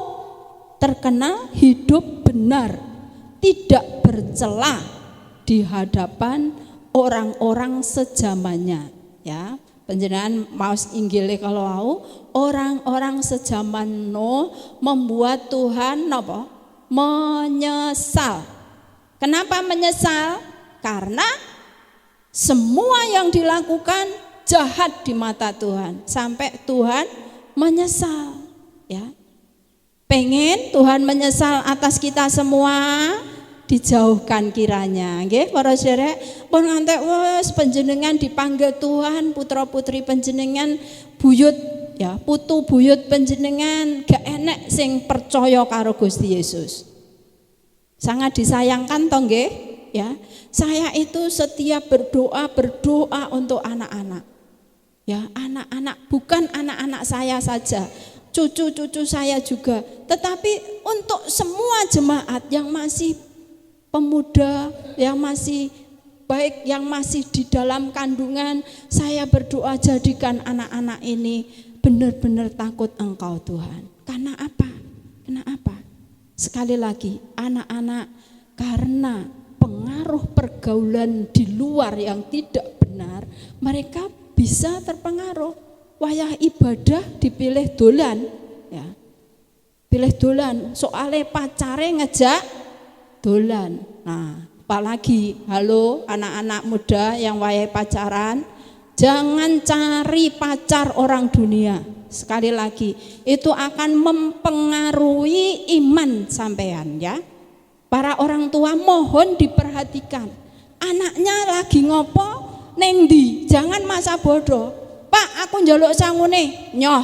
terkenal hidup benar, tidak bercela di hadapan orang-orang sezamannya, ya. Panjenengan maos Inggile kalau orang-orang sejaman Nuh membuat Tuhan napa? Menyesal. Kenapa menyesal? Karena semua yang dilakukan jahat di mata Tuhan sampai Tuhan menyesal, ya. Pengen Tuhan menyesal atas kita semua, dijauhkan kiranya, nggih para sedherek. Pun ngantek wis panjenengan dipanggil Tuhan, putra-putri panjenengan buyut, ya, putu buyut panjenengan gak enek sing percaya karo Gusti Yesus. Sangat disayangkan toh nggih, ya. Saya itu setiap berdoa untuk anak-anak. Ya, anak-anak, bukan anak-anak saya saja, cucu-cucu saya juga, tetapi untuk semua jemaat yang masih pemuda, yang masih baik, yang masih di dalam kandungan, saya berdoa jadikan anak-anak ini benar-benar takut Engkau Tuhan. Karena apa? Kenapa? Sekali lagi, anak-anak karena pengaruh pergaulan di luar yang tidak benar, mereka bisa terpengaruh. Wayah ibadah dipilih dolan, ya. Pilih dolan, soalnya pacare ngejak dolan. Nah, apalagi halo anak-anak muda yang wayah pacaran, jangan cari pacar orang dunia. Sekali lagi, itu akan mempengaruhi iman sampean, ya. Para orang tua mohon diperhatikan. Anaknya lagi ngopo neng ndi, jangan masa bodoh. Pak, aku njaluk sangune, nyoh.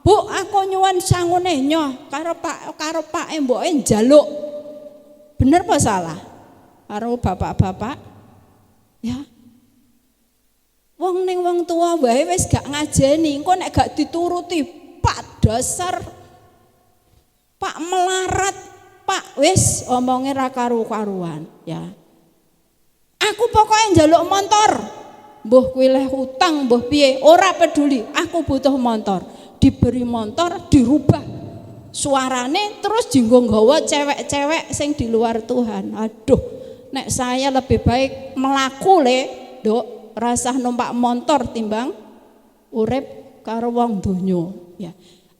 Bu, aku nyuwun sangune, nyoh. Karo Pak mboke njaluk. Bener apa salah? Karo bapak-bapak, ya. Wong ning wong tua wae wis gak ngajeni, engko nek gak dituruti, Pak dasar, Pak melarat, Pak wis omonge ra karu-karuan, ya. Aku pokoknya njaluk motor. Mbuh kuwi leh utang, mbuh piye, ora peduli, aku butuh motor. Diberi motor, dirubah suarane, terus jinggo nggawa cewek-cewek sing di luar Tuhan. Aduh, nek saya lebih baik melaku le, Dok, rasah numpak motor timbang urip karo wong donya, ya.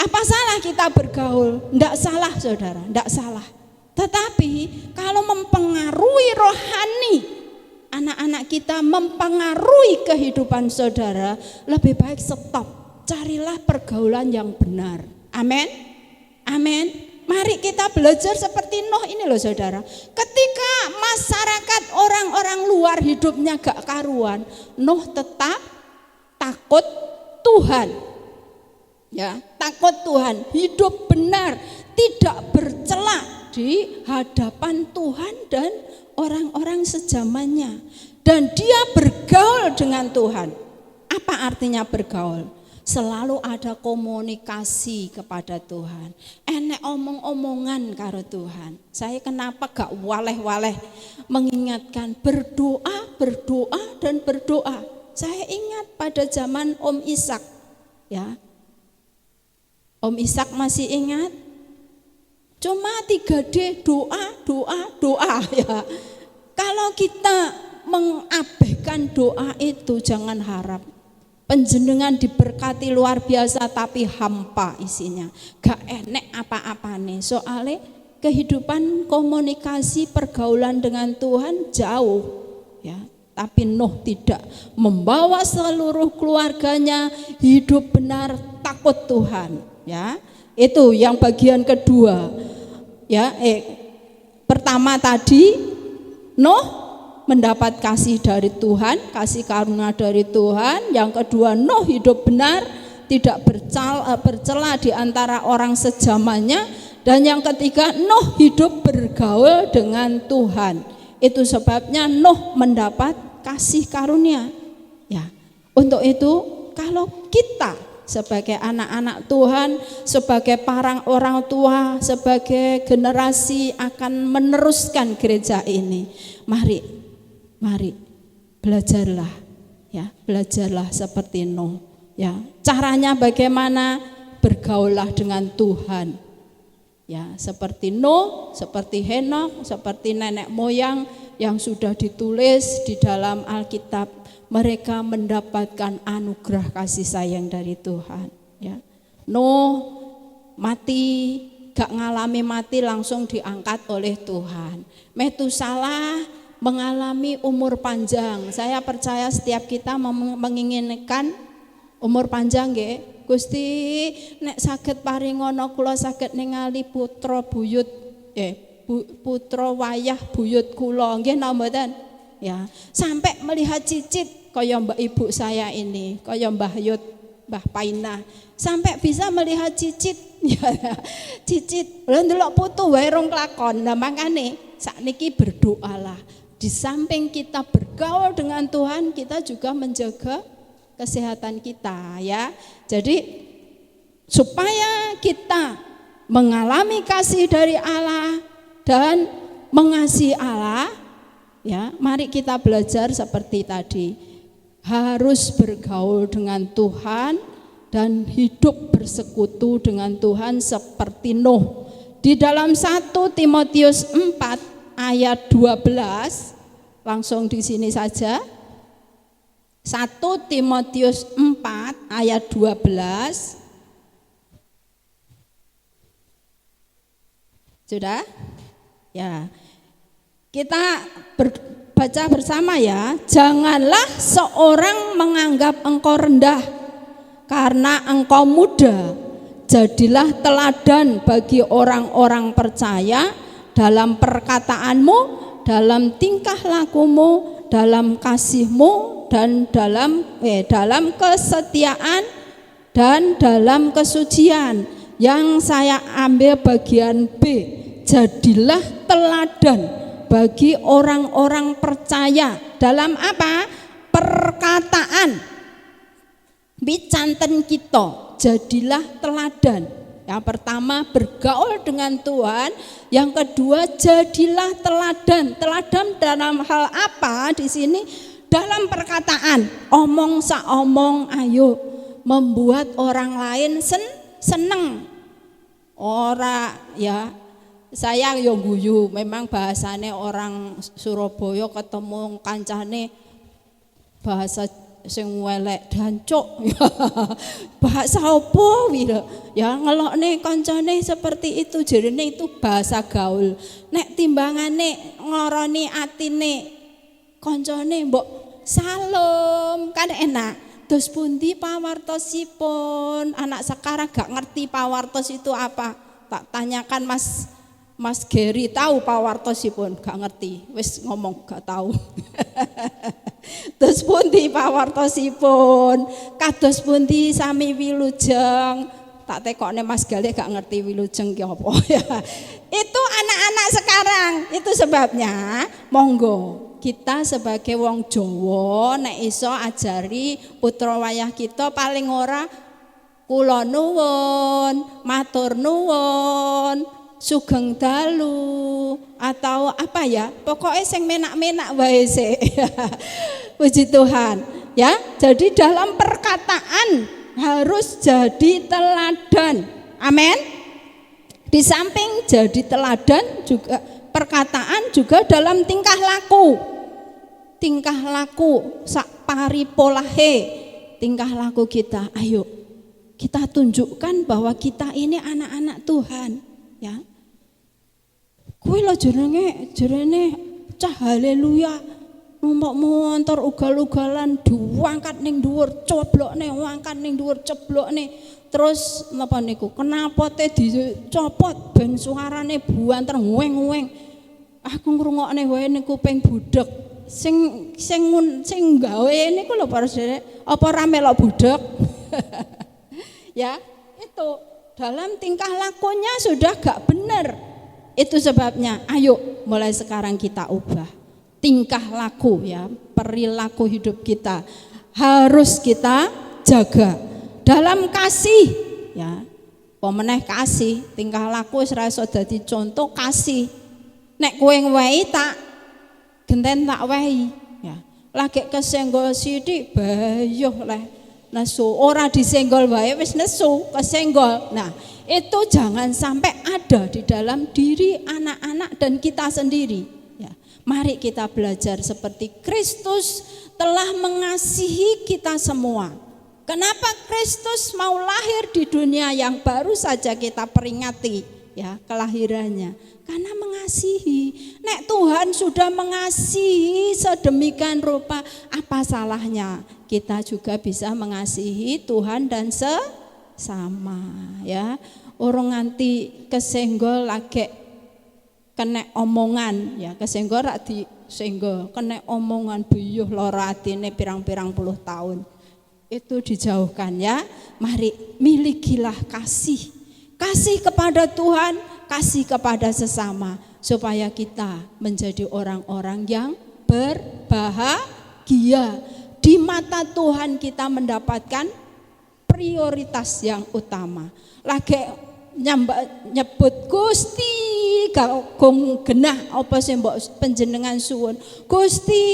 Apa salah kita bergaul? Ndak salah saudara, ndak salah. Tetapi kalau mempengaruhi rohani anak-anak kita, mempengaruhi kehidupan saudara, lebih baik stop. Carilah pergaulan yang benar. Amin. Amin. Mari kita belajar seperti Nuh ini loh saudara. Ketika masyarakat orang-orang luar hidupnya gak karuan, Nuh tetap takut Tuhan. Ya, takut Tuhan, hidup benar, tidak bercela di hadapan Tuhan dan orang-orang sejamannya. Dan dia bergaul dengan Tuhan. Apa artinya bergaul? Selalu ada komunikasi kepada Tuhan. Enek omong-omongan karo Tuhan. Saya kenapa gak waleh-waleh mengingatkan berdoa, berdoa dan berdoa. Saya ingat pada zaman Om Ishak, ya. Om Ishak masih ingat? Cuma 3D, doa, doa, doa, ya. Kalau kita mengabaikan doa itu, jangan harap panjenengan diberkati luar biasa tapi hampa isinya, gak enek apa-apane. Soalnya kehidupan komunikasi pergaulan dengan Tuhan jauh, ya. Tapi Nuh tidak, membawa seluruh keluarganya hidup benar, takut Tuhan, ya. Itu yang bagian kedua, ya. Pertama tadi Nuh mendapat kasih dari Tuhan, kasih karunia dari Tuhan. Yang kedua, Nuh hidup benar, tidak bercela di antara orang sejamannya. Dan yang ketiga, Nuh hidup bergaul dengan Tuhan. Itu sebabnya Nuh mendapat kasih karunia. Ya, untuk itu kalau kita sebagai anak-anak Tuhan, sebagai para orang tua, sebagai generasi akan meneruskan gereja ini, mari belajarlah, ya, belajarlah seperti Nuh, ya. Caranya bagaimana? Bergaullah dengan Tuhan, ya, seperti Nuh, seperti Henokh, seperti nenek moyang yang sudah ditulis di dalam Alkitab. mereka mendapatkan anugerah kasih sayang dari Tuhan. Ya. Nuh mati, gak ngalami mati, langsung diangkat oleh Tuhan. Metusalah mengalami umur panjang. Saya percaya setiap kita menginginkan umur panjang nggih. Gusti nek saged paringono kula saged ningali putra buyut putra wayah buyut kula nggih napa mboten? Ya, sampai melihat cicit kaya mbak ibu saya ini, kaya Mbah Yud, Mbah Paina, sampai bisa melihat cicit. Ya, cicit. Lha ndelok putu wae rong kelakon. Lah makane sakniki berdoalah. Di samping kita bergaul dengan Tuhan, kita juga menjaga kesehatan kita ya. Jadi supaya kita mengalami kasih dari Allah dan mengasihi Allah, ya, mari kita belajar seperti tadi. Harus bergaul dengan Tuhan dan hidup bersekutu dengan Tuhan seperti Nuh. Di dalam 1 Timotius 4 ayat 12, langsung di sini saja. 1 Timotius 4 ayat 12. Sudah? Ya. Kita baca bersama ya. Janganlah seorang menganggap engkau rendah karena engkau muda. Jadilah teladan bagi orang-orang percaya dalam perkataanmu, dalam tingkah lakumu, dalam kasihmu, dan dalam kesetiaan dan dalam kesucian. Yang saya ambil bagian B, jadilah teladan bagi orang-orang percaya dalam apa? Perkataan. Bicanten kita, jadilah teladan. Yang pertama bergaul dengan Tuhan, yang kedua jadilah teladan. Teladan dalam hal apa di sini? Dalam perkataan, omong saomong ayo membuat orang lain seneng. Ora ya, saya yo guyu, memang bahasane orang Surabaya ketemu kancane bahasa sing welek dancuk. Bahasa opo wira? Ya ngelokne kancane seperti itu, jerene itu bahasa gaul. Nek timbangane ngoroni atine kancane mbok salam kan enak. Dos pundi pawartosipun? Anak sekarang gak ngerti pawartos itu apa. Tak tanyakan Mas Geri tahu pawartosipun, gak ngerti. Wis ngomong gak tahu. Dos pundi pawartosipun? Kados pundi sami wilujeng? Tak tekokne Mas Gale gak ngerti wilujeng ki apa ya. Itu anak-anak sekarang. Itu sebabnya monggo kita sebagai wong Jawa nek iso ajari putra wayah kita paling ora kula nuwun, matur nuwun, sugeng dalu atau apa ya, pokoknya sing menak-menak wae sik. Puji Tuhan ya. Jadi dalam perkataan harus jadi teladan. Amin. Di samping jadi teladan juga perkataan juga dalam tingkah laku. Tingkah laku sak paripolahe, tingkah laku kita. Ayo kita tunjukkan bahwa kita ini anak-anak Tuhan ya. Kuwi lho jenenge cah haleluya. Numpak montor ugal-ugalan diangkat ning dhuwur coblokne, angkat ning dhuwur ceblokne. Terus napa niku? Kenapote dicopot ben suarane buanter weng-weng. Aku ngrungokne wae ning kuping budhek. Sing gawe niku lho para sedherek, apa ra melok budhek? Ya, itu dalam tingkah lakunya sudah gak benar. Itu sebabnya ayo mulai sekarang kita ubah tingkah laku ya, perilaku hidup kita harus kita jaga dalam kasih ya. Pemeneh kasih, tingkah laku wis ra iso dadi contoh kasih. Nek kowe ngwehi tak genten tak wehi ya. Lagi kesenggol sithik bayuh leh nesu, ora disenggol wae wis nesu, kesenggol. Nah, itu jangan sampai ada di dalam diri anak-anak dan kita sendiri ya. Mari kita belajar seperti Kristus telah mengasihi kita semua. Kenapa Kristus mau lahir di dunia yang baru saja kita peringati ya kelahirannya? Karena mengasihi. Nek Tuhan sudah mengasihi sedemikian rupa, apa salahnya kita juga bisa mengasihi Tuhan dan sesama ya. Orang nganti kesenggol lagi kena omongan ya, kesenggol rak disenggol, kena omongan buyuh lara atine pirang-pirang puluh tahun. Itu dijauhkan ya. Mari milikilah kasih kepada Tuhan, kasih kepada sesama, supaya kita menjadi orang-orang yang berbahagia. Di mata Tuhan kita mendapatkan prioritas yang utama. Lagi nyebut Gusti gong genah apa sih mbok panjenengan suwun. Gusti,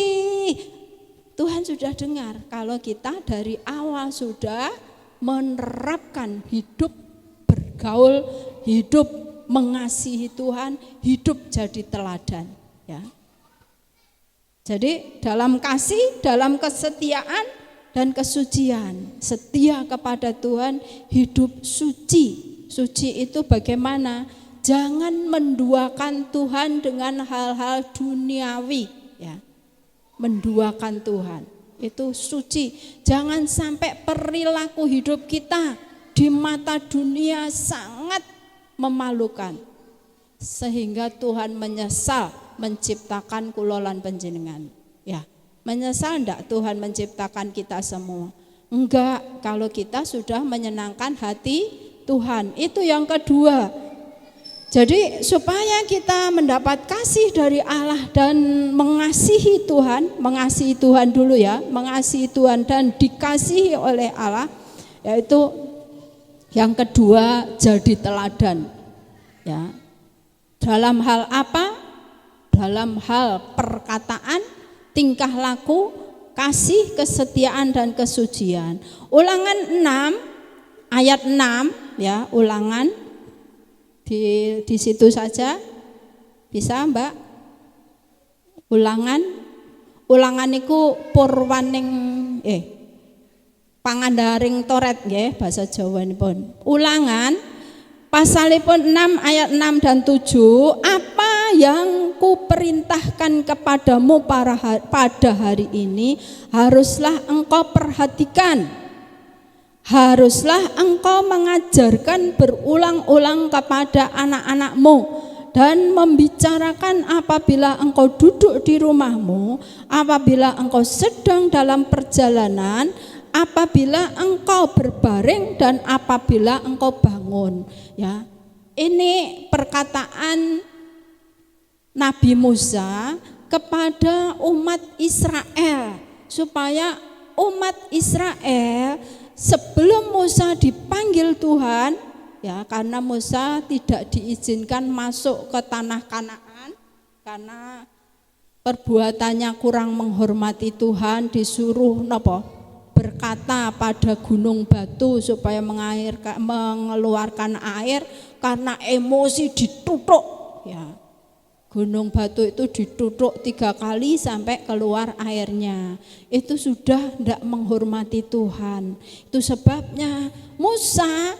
Tuhan sudah dengar kalau kita dari awal sudah menerapkan hidup bergaul, hidup mengasihi Tuhan, hidup jadi teladan ya. Jadi dalam kasih, dalam kesetiaan dan kesucian, setia kepada Tuhan, hidup suci. Suci itu bagaimana? Jangan menduakan Tuhan dengan hal-hal duniawi ya. Menduakan Tuhan itu suci. Jangan sampai perilaku hidup kita di mata dunia sangat memalukan, sehingga Tuhan menyesal menciptakan kula lan panjenengan ya. Menyesal enggak Tuhan menciptakan kita semua? Enggak, kalau kita sudah menyenangkan hati Tuhan. Itu yang kedua. Jadi supaya kita mendapat kasih dari Allah dan mengasihi Tuhan dulu ya, mengasihi Tuhan dan dikasihi oleh Allah, yaitu yang kedua jadi teladan ya. Dalam hal apa? Dalam hal perkataan, tingkah laku, kasih, kesetiaan dan kesucian. Ulangan 6 ayat 6 ya, Ulangan di situ saja bisa Mbak. Ulangan niku purwaning pangandaring toret nggih basa Jawanipun. Ulangan pasalipun 6 ayat 6 dan 7, apa yang kuperintahkan kepadamu pada hari ini haruslah engkau perhatikan. Haruslah engkau mengajarkan berulang-ulang kepada anak-anakmu dan membicarakan apabila engkau duduk di rumahmu, apabila engkau sedang dalam perjalanan, apabila engkau berbaring dan apabila engkau bangun ya. Ini perkataan Nabi Musa kepada umat Israel, supaya umat Israel sebelum Musa dipanggil Tuhan ya, karena Musa tidak diizinkan masuk ke tanah Kanaan karena perbuatannya kurang menghormati Tuhan, disuruh berkata pada gunung batu supaya mengeluarkan air, karena emosi ditutuk ya. Gunung batu itu ditutuk 3 kali sampai keluar airnya. Itu sudah tidak menghormati Tuhan. Itu sebabnya Musa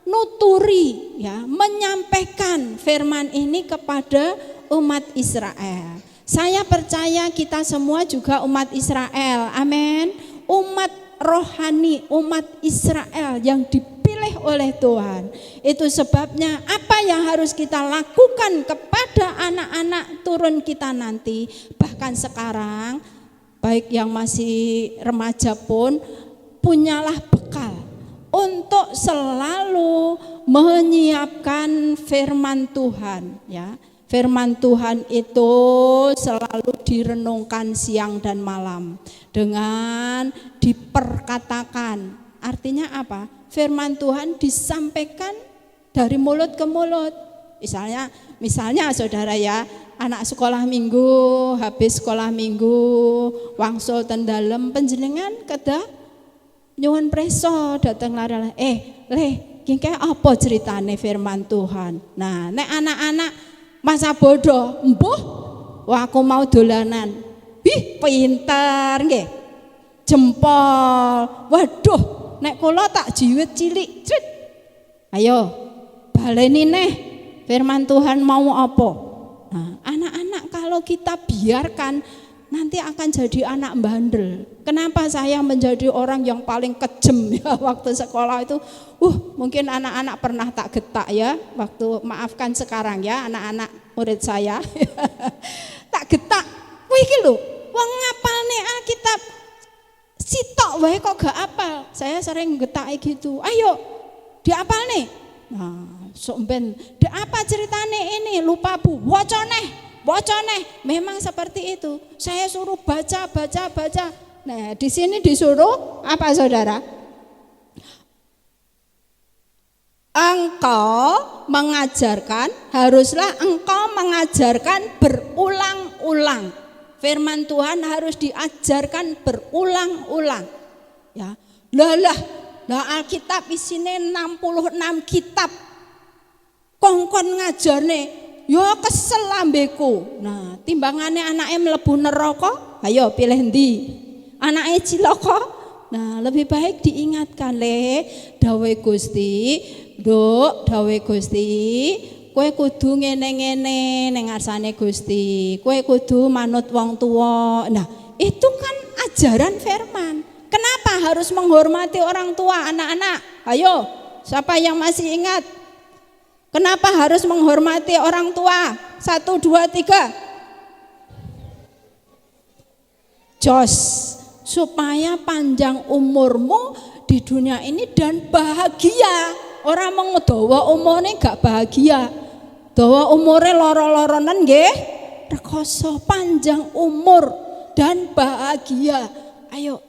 nuturi ya, menyampaikan firman ini kepada umat Israel. Saya percaya kita semua juga umat Israel. Amin. Umat rohani, umat Israel yang dipilih oleh Tuhan. Itu sebabnya apa yang harus kita lakukan kepada anak-anak turun kita nanti, bahkan sekarang, baik yang masih remaja pun, punyalah bekal untuk selalu menyiapkan firman Tuhan ya. Firman Tuhan itu selalu direnungkan siang dan malam dengan diperkatakan. Artinya apa? Firman Tuhan disampaikan dari mulut ke mulut. Misalnya saudara ya, anak sekolah minggu, habis sekolah minggu, wangsul ten dalem panjenengan kedah nyuwun preso dateng larang. Kengke apa ceritane firman Tuhan? Nah, nek anak-anak masa bodoh, embuh Wah, aku mau dolanan. Pinter nggih. Jempol. Waduh, nek kula tak jiwit cilik. Crit. Ayo, baleni neh. Firman Tuhan mau apa? Nah, anak-anak kalau kita biarkan nanti akan jadi anak bandel. Kenapa saya menjadi orang yang paling kejem ya waktu sekolah itu? Mungkin anak-anak pernah tak getak ya. Waktu maafkan sekarang ya anak-anak murid saya. Tak getak. Wih iki lho, wong ngapalne Alkitab sitok wae kok gak apal. Saya sering getake gitu. Ayo, diapalne. Nah, sok ben, apa ceritane ini? Lupa Bu. Waca neh. Memang seperti itu. Saya suruh baca. Nah, di sini disuruh apa saudara? Haruslah engkau mengajarkan berulang-ulang. Firman Tuhan harus diajarkan berulang-ulang. Ya. Lah Alkitab isine 66 kitab. Kongkon ngajarne ya kesel lambeku. Nah, timbangane anake mlebu neraka, ayo pilih ndi? Anake cilaka. Nah, lebih baik diingatkan dawuh Gusti, Nduk, dawuh Gusti, kowe kudu ngene-ngene ning ngarsane Gusti. Kowe kudu manut wong tuwa. Nah, itu kan ajaran firman. Kenapa harus menghormati orang tua, anak-anak? Ayo, siapa yang masih ingat? Kenapa harus menghormati orang tua? 1, 2, 3. Jos, supaya panjang umurmu di dunia ini dan bahagia. Orang mau dawa umurnya gak bahagia. Dawa umurnya loro-loronan nggih, rekoso panjang umur dan bahagia. Ayo,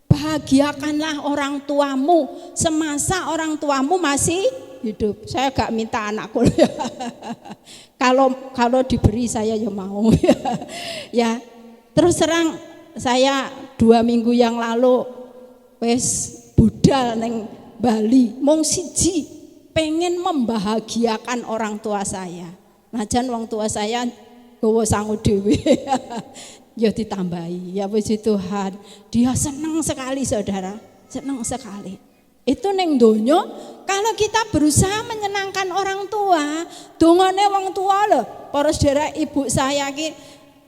bahagiakanlah orang tuamu semasa orang tuamu masih hidup. Saya gak minta anakku ya. Kalau diberi saya ya mau ya. Terus terang saya 2 minggu yang lalu wes budal neng Bali, mong siji pengen membahagiakan orang tua saya. Najan wong tua saya gowo sangu dhewe. Ya ditambahi, ya puji Tuhan. Dia senang sekali saudara, senang sekali. Itu neng donya kalau kita berusaha menyenangkan orang tua, dongane wong tua lho. Para saudara, ibu saya ki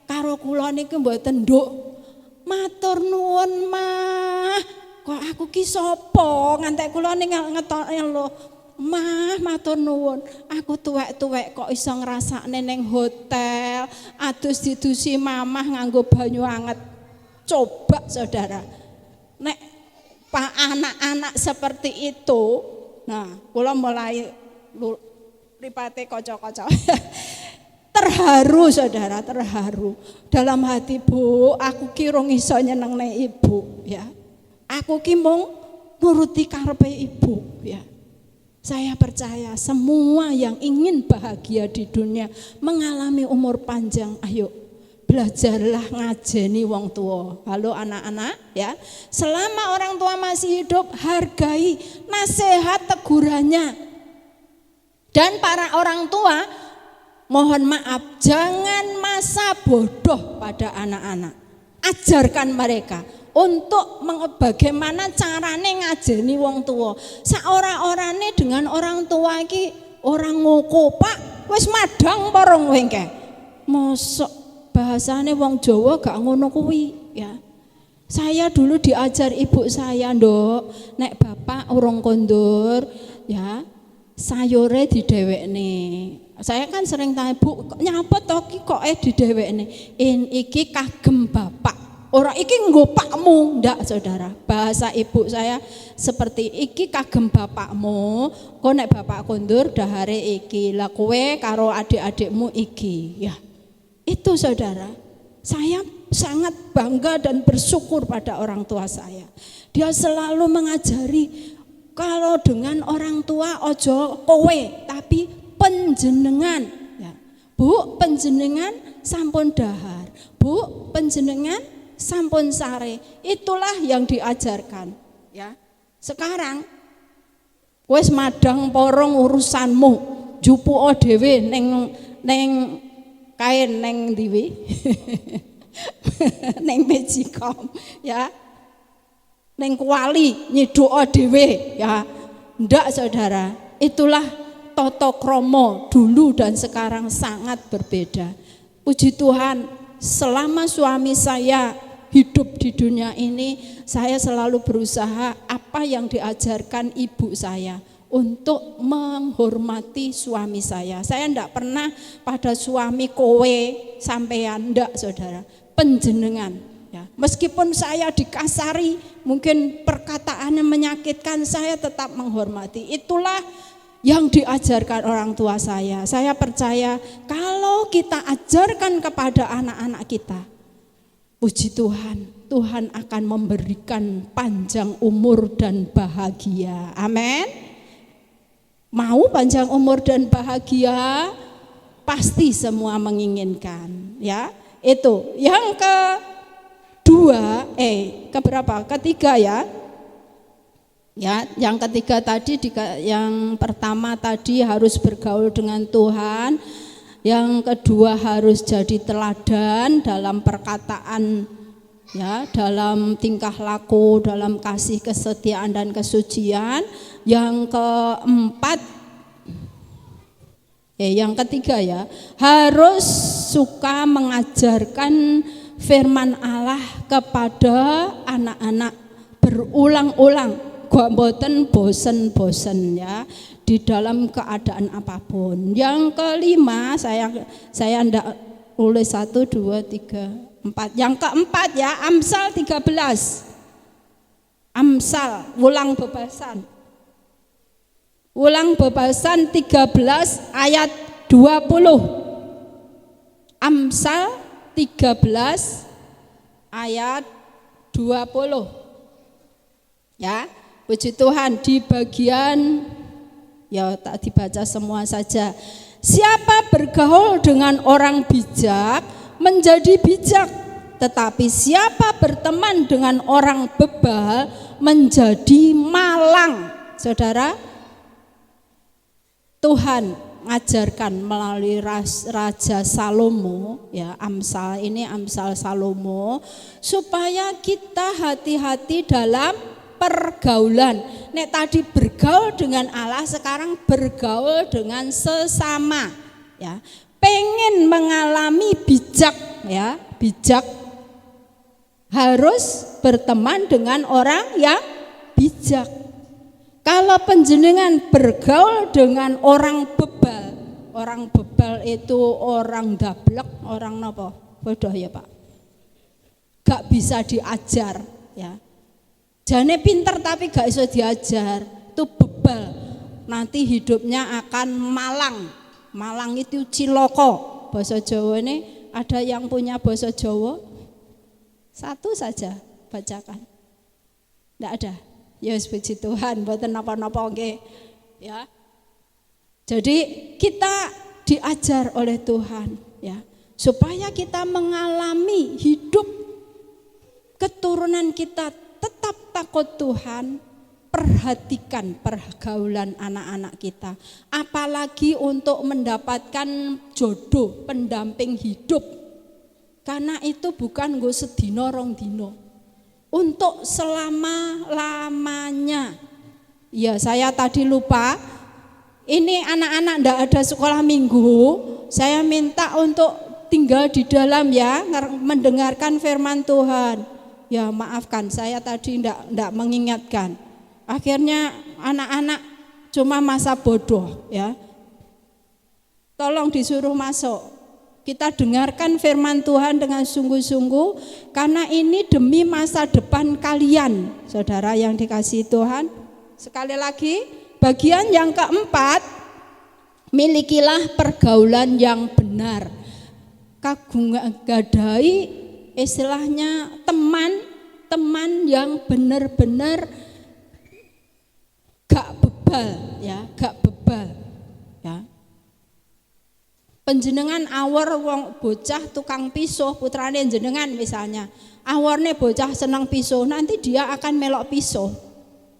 karo kula niki mboten nduk. Matur nuwun Mah, kok aku ki sapa ngantek kula ning ngetokne lho. Mah, matur nuwun. Aku tuwek-tuwek kok iso ngrasakne ning hotel, adus didusi mamah nganggo banyu anget. Coba saudara. Nek pak anak-anak seperti itu, nah, kula mulai ripate kaca-kaca. Terharu saudara, terharu. Dalam hati, Bu, aku ki rong iso nyenengne ibu, ya. Aku ki mung nuruti karepe ibu, ya. Saya percaya semua yang ingin bahagia di dunia, mengalami umur panjang, ayo belajarlah ngajeni wong tua. Halo anak-anak ya. Selama orang tua masih hidup, hargai nasihat tegurannya. Dan para orang tua, mohon maaf, jangan masa bodoh pada anak-anak. Ajarkan mereka untuk bagaimana carane ngajeni wong tua. Saora-orane dengan orang tua iki orang ngoko, Pak, wis madang porong wengke. Mosok bahasane wong Jawa gak ngono kuwi ya. Saya dulu diajar ibu saya, Nduk, nek bapak urung kondur ya, sayure didhewekne. Saya kan sering tanya, Bu, nyapa to ki kok didhewekne? Iki kagem bapak. Ora iki nggo pakmu, ndak saudara. Bahasa ibu saya seperti iki kagem bapakmu, kok nek bapak kondur dahare iki, lah kowe karo adik-adikmu iki ya. Itu saudara, saya sangat bangga dan bersyukur pada orang tua saya. Dia selalu mengajari kalau dengan orang tua ojo kowe tapi penjenengan ya. Bu, penjenengan sampun dahar. Bu, penjenengan sampun sare. Itulah yang diajarkan ya. Sekarang wis madang porong urusanmu, jupuo dhewe ning kain neng diwi neng Mejikom ya, neng kuali nyiduk dhewe ya. Ndak saudara, itulah toto kromo dulu dan sekarang sangat berbeda. Puji Tuhan, selama suami saya hidup di dunia ini, saya selalu berusaha apa yang diajarkan ibu saya untuk menghormati suami saya. Saya enggak pernah pada suami kowe sampean, enggak saudara, penjenengan ya. Meskipun saya dikasari, mungkin perkataannya menyakitkan, saya tetap menghormati. Itulah yang diajarkan orang tua saya. Saya percaya kalau kita ajarkan kepada anak-anak kita, puji Tuhan, Tuhan akan memberikan panjang umur dan bahagia. Amin. Mau panjang umur dan bahagia? Pasti semua menginginkan, ya. Itu. Yang kedua, keberapa? Ketiga ya. Ya, yang ketiga tadi, yang pertama tadi harus bergaul dengan Tuhan. Yang kedua harus jadi teladan dalam perkataan, ya, dalam tingkah laku, dalam kasih, kesetiaan dan kesucian. Yang keempat, yang ketiga ya, harus suka mengajarkan firman Allah kepada anak-anak berulang-ulang, gua mboten bosen-bosen ya, di dalam keadaan apapun. Yang kelima, saya ndak tulis 1, 2, 3, 4. Yang keempat ya, Amsal 13. Amsal, ulang bebasan. Ulang bebasan 13 ayat 20. Amsal 13 ayat 20. Ya, puji Tuhan, di bagian ya tak dibaca semua saja. Siapa bergaul dengan orang bijak menjadi bijak, tetapi siapa berteman dengan orang bebal menjadi malang. Saudara, Tuhan mengajarkan melalui Raja Salomo ya, Amsal ini Amsal Salomo, supaya kita hati-hati dalam pergaulan. Nek tadi bergaul dengan Allah, sekarang bergaul dengan sesama ya. Pengen mengalami bijak ya, bijak harus berteman dengan orang yang bijak. Kalau penjenengan bergaul dengan orang bebal itu orang dablek, orang napa? Bodoh ya Pak. Gak bisa diajar ya. Jane pinter tapi gak bisa diajar, itu bebal. Nanti hidupnya akan malang. Malang itu ciloko. Bahasa Jawa ini ada yang punya bahasa Jawa? Satu saja bacakan. Enggak ada. Ya puji Tuhan, mboten napa-napa nggih. Ya. Jadi kita diajar oleh Tuhan ya, supaya kita mengalami hidup keturunan kita tetap takut Tuhan. Perhatikan pergaulan anak-anak kita, apalagi untuk mendapatkan jodoh, pendamping hidup. Karena itu bukan nggo sedina rong dina, untuk selama-lamanya. Ya, saya tadi lupa. Ini anak-anak ndak ada sekolah minggu. Saya minta untuk tinggal di dalam ya, mendengarkan firman Tuhan. Ya, maafkan saya tadi ndak mengingatkan. Akhirnya anak-anak cuma masa bodoh ya. Tolong disuruh masuk. Kita dengarkan firman Tuhan dengan sungguh-sungguh, karena ini demi masa depan kalian, saudara yang dikasihi Tuhan. Sekali lagi, bagian yang keempat, milikilah pergaulan yang benar. Gadai istilahnya teman yang benar-benar gak bebal ya, gak bebal ya. Penjenengan awor wong bocah tukang pisuh, putrane jenengan misalnya, aworne bocah senang pisuh, nanti dia akan melok pisuh.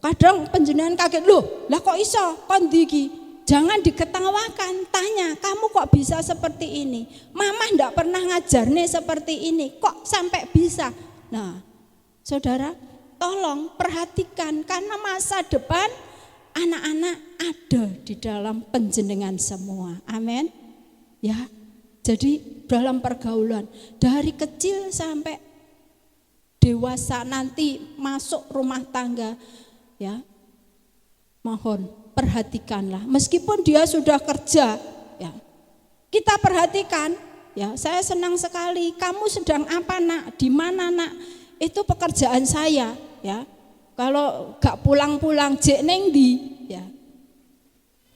Kadang penjenengan kaget, loh lah kok iso kon ndi iki? Jangan diketawakan, tanya, kamu kok bisa seperti ini? Mama enggak pernah ngajarnya seperti ini, kok sampai bisa? Nah, saudara, tolong perhatikan karena masa depan anak-anak ada di dalam panjenengan semua. Amin. Ya. Jadi dalam pergaulan dari kecil sampai dewasa nanti masuk rumah tangga, ya. Mohon perhatikanlah, meskipun dia sudah kerja, ya, kita perhatikan, ya. Saya senang sekali. Kamu sedang apa, nak? Di mana, nak? Itu pekerjaan saya, ya. Kalau gak pulang-pulang, jek neng di, ya.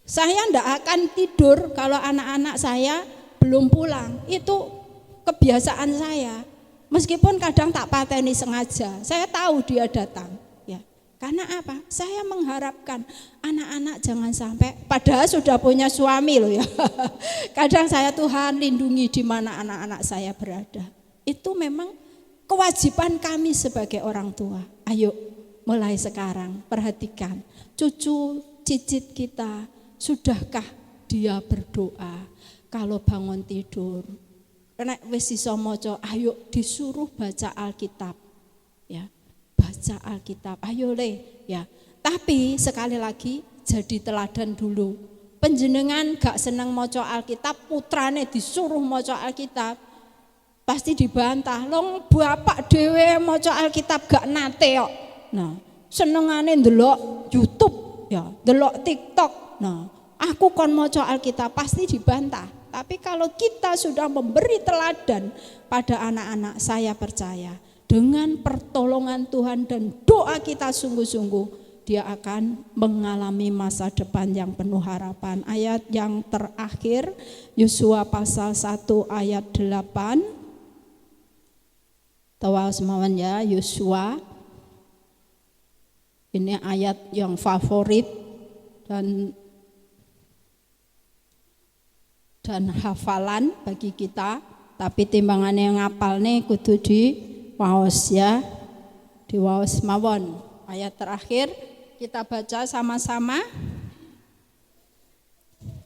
Saya ndak akan tidur kalau anak-anak saya belum pulang. Itu kebiasaan saya. Meskipun kadang tak pateni sengaja, saya tahu dia datang. Karena apa? Saya mengharapkan anak-anak jangan sampai, padahal sudah punya suami loh ya. Kadang saya, Tuhan lindungi di mana anak-anak saya berada. Itu memang kewajiban kami sebagai orang tua. Ayo mulai sekarang perhatikan cucu cicit kita, sudahkah dia berdoa kalau bangun tidur? Karena wis iso maca, ayo disuruh baca Alkitab. Ya. Baca Alkitab, ayo le, ya. Tapi sekali lagi jadi teladan dulu. Panjenengan gak seneng maca Alkitab, putrane disuruh maca Alkitab, pasti dibantah. Long bapak dhewe maca Alkitab gak nate kok. Nah, senengane ndelok YouTube, ya, ndelok TikTok. Nah, aku kon maca Alkitab, pasti dibantah. Tapi kalau kita sudah memberi teladan pada anak-anak, saya percaya dengan pertolongan Tuhan dan doa kita sungguh-sungguh, dia akan mengalami masa depan yang penuh harapan. Ayat yang terakhir, Yosua pasal 1 ayat 8. Tawa semawan ya, Yosua. Ini ayat yang favorit dan hafalan bagi kita. Tapi timbangannya yang ngapal nih kudu di waos ya, di waos mawon. Ayat terakhir kita baca sama-sama.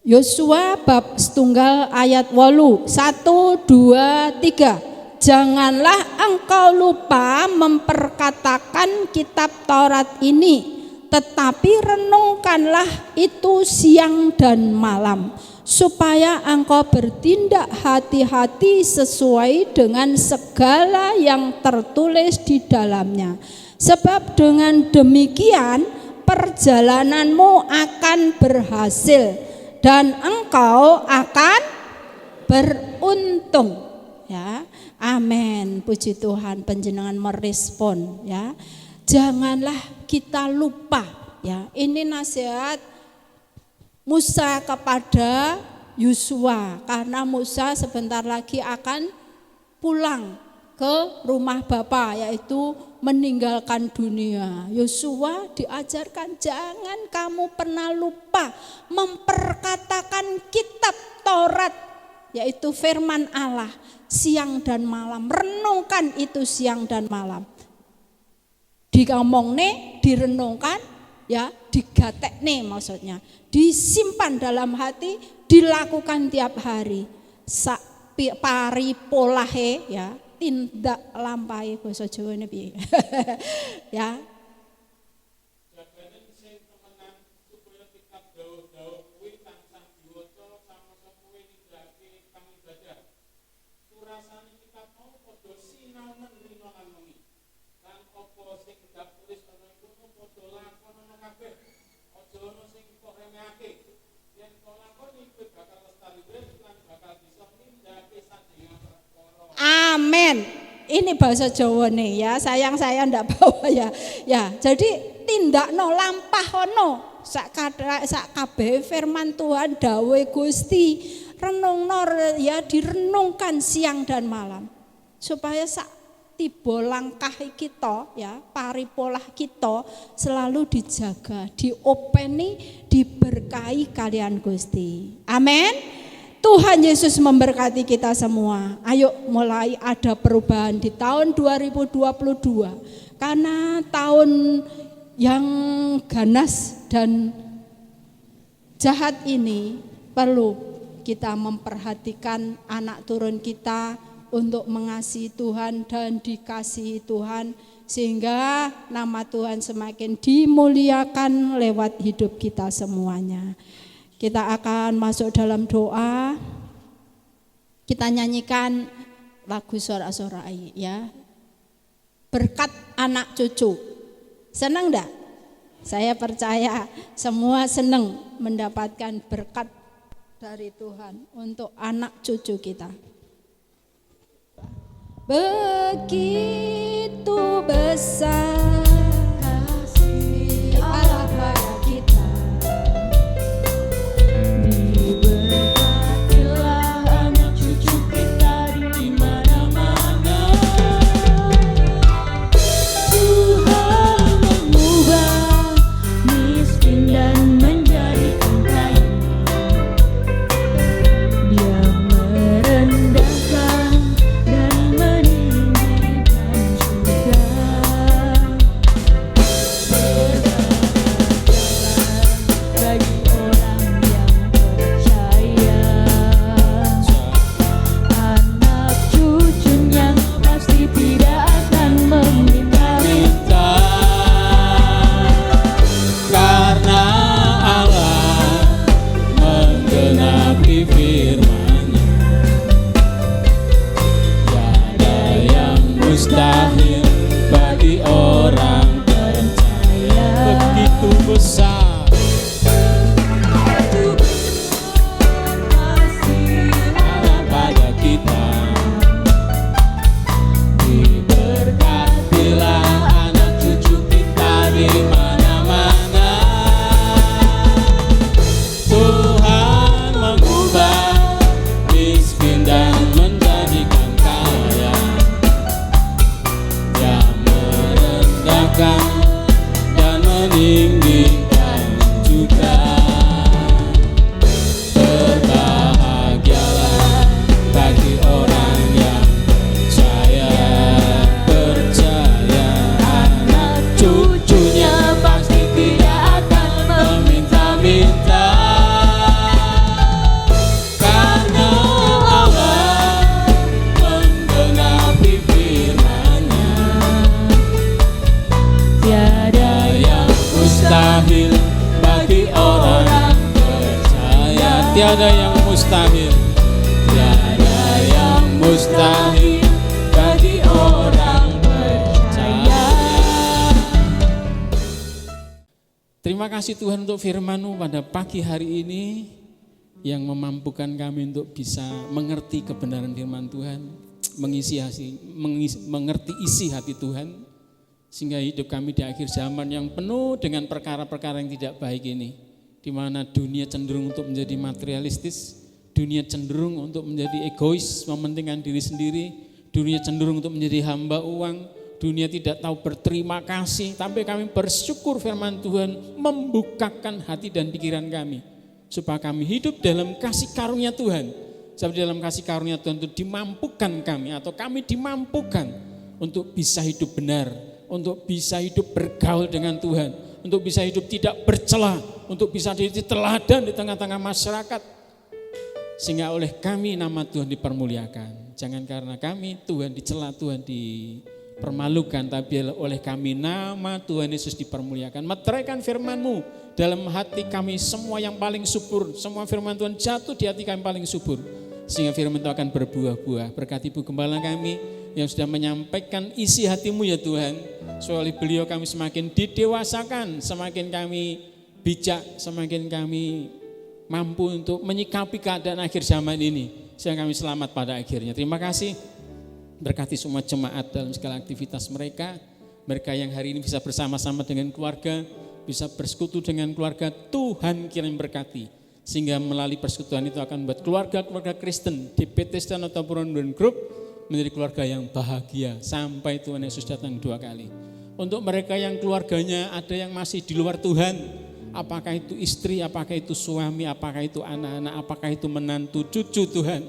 Yosua bab setunggal ayat 8. 1, 2, 3. Janganlah engkau lupa memperkatakan kitab Taurat ini, tetapi renungkanlah itu siang dan malam, supaya engkau bertindak hati-hati sesuai dengan segala yang tertulis di dalamnya. Sebab dengan demikian perjalananmu akan berhasil dan engkau akan beruntung. Ya, amin. Puji Tuhan, panjenengan merespon ya. Janganlah kita lupa ya. Ini nasihat Musa kepada Yosua, karena Musa sebentar lagi akan pulang ke rumah Bapa, yaitu meninggalkan dunia. Yosua diajarkan jangan kamu pernah lupa memperkatakan kitab Taurat, yaitu firman Allah, siang dan malam. Renungkan itu siang dan malam. Dikomongne, direnungkan, ya, digatekne maksudnya. Disimpan dalam hati, dilakukan tiap hari. Pari polahe ya, tindak lampai basa Jawane piye. Ya. Amin. Ini bahasa Jawa nih ya, sayang saya ndak bawa ya. Ya, jadi tindakno lampahono sak kabeh firman Tuhan dawuh Gusti, renungno ya, direnungkan siang dan malam. Supaya sak tiba langkah kita ya, paripolah kita selalu dijaga, diopeni, diberkahi kalian Gusti. Amin. Tuhan Yesus memberkati kita semua. Ayo mulai ada perubahan di tahun 2022. Karena tahun yang ganas dan jahat ini perlu kita memperhatikan anak turun kita untuk mengasihi Tuhan dan dikasihi Tuhan, sehingga nama Tuhan semakin dimuliakan lewat hidup kita semuanya. Kita akan masuk dalam doa. Kita nyanyikan lagu sorak-sorai ya. Berkat anak cucu. Senang enggak? Saya percaya semua senang mendapatkan berkat dari Tuhan untuk anak cucu kita. Begitu besar kasih Allah pada kita, diberkatilah anak cucu kita di mana-mana. Tuhan mengubah miskin dan menjadikan kaya. Dia merendahkan dan meninggikan juga. Berbahagialah bagi orang yang percaya. Anak cucunya pasti tidak akan meminta-minta. Karena Allah menggenapi firman-Nya, tiada yang mustahil bagi orang percaya. Begitu besar Allah pada kita, diberkatilah anak cucu kita di mana-mana. Tuhan mengubah miskin dan menjadikan kaya. Dia merendahkan dan meninggikan juga. Berbahagialah bagi orang yang percaya, anak cucunya pasti tidak akan meminta-minta. Karena Allah menggenapi firman-Nya, Tiada yang mustahil bagi orang percaya. Tiada yang mustahil, tiada yang mustahil bagi orang percaya. Terima kasih Tuhan untuk firman-Mu pada pagi hari ini yang memampukan kami untuk bisa mengerti kebenaran firman Tuhan, mengerti isi hati Tuhan, sehingga hidup kami di akhir zaman yang penuh dengan perkara-perkara yang tidak baik ini, di mana dunia cenderung untuk menjadi materialistis, dunia cenderung untuk menjadi egois, mementingkan diri sendiri, dunia cenderung untuk menjadi hamba uang, dunia tidak tahu berterima kasih. Tapi kami bersyukur firman Tuhan membukakan hati dan pikiran kami, supaya kami hidup dalam kasih karunia Tuhan. Sebab dalam kasih karunia Tuhan itu dimampukan kami, atau kami dimampukan untuk bisa hidup benar, untuk bisa hidup bergaul dengan Tuhan, untuk bisa hidup tidak bercela, untuk bisa jadi teladan di tengah-tengah masyarakat. Sehingga oleh kami nama Tuhan dipermuliakan. Jangan karena kami Tuhan dicela, Tuhan dipermalukan, tapi oleh kami nama Tuhan Yesus dipermuliakan. Meteraikan firman-Mu dalam hati kami semua yang paling subur. Semua firman Tuhan jatuh di hati kami paling subur, sehingga firman itu akan berbuah-buah. Berkati Ibu Gembala kami yang sudah menyampaikan isi hati-Mu ya Tuhan. Soalnya beliau kami semakin didewasakan, semakin kami bijak, semakin kami mampu untuk menyikapi keadaan akhir zaman ini, sehingga kami selamat pada akhirnya. Terima kasih. Berkati semua jemaat dalam segala aktivitas mereka. Mereka yang hari ini bisa bersama-sama dengan keluarga, bisa bersekutu dengan keluarga, Tuhan kirim berkati. Sehingga melalui persekutuan itu akan membuat keluarga-keluarga Kristen di Bethesda Notaburon Group menjadi keluarga yang bahagia sampai Tuhan Yesus datang 2 kali. Untuk mereka yang keluarganya ada yang masih di luar Tuhan, apakah itu istri, apakah itu suami, apakah itu anak-anak, apakah itu menantu, cucu Tuhan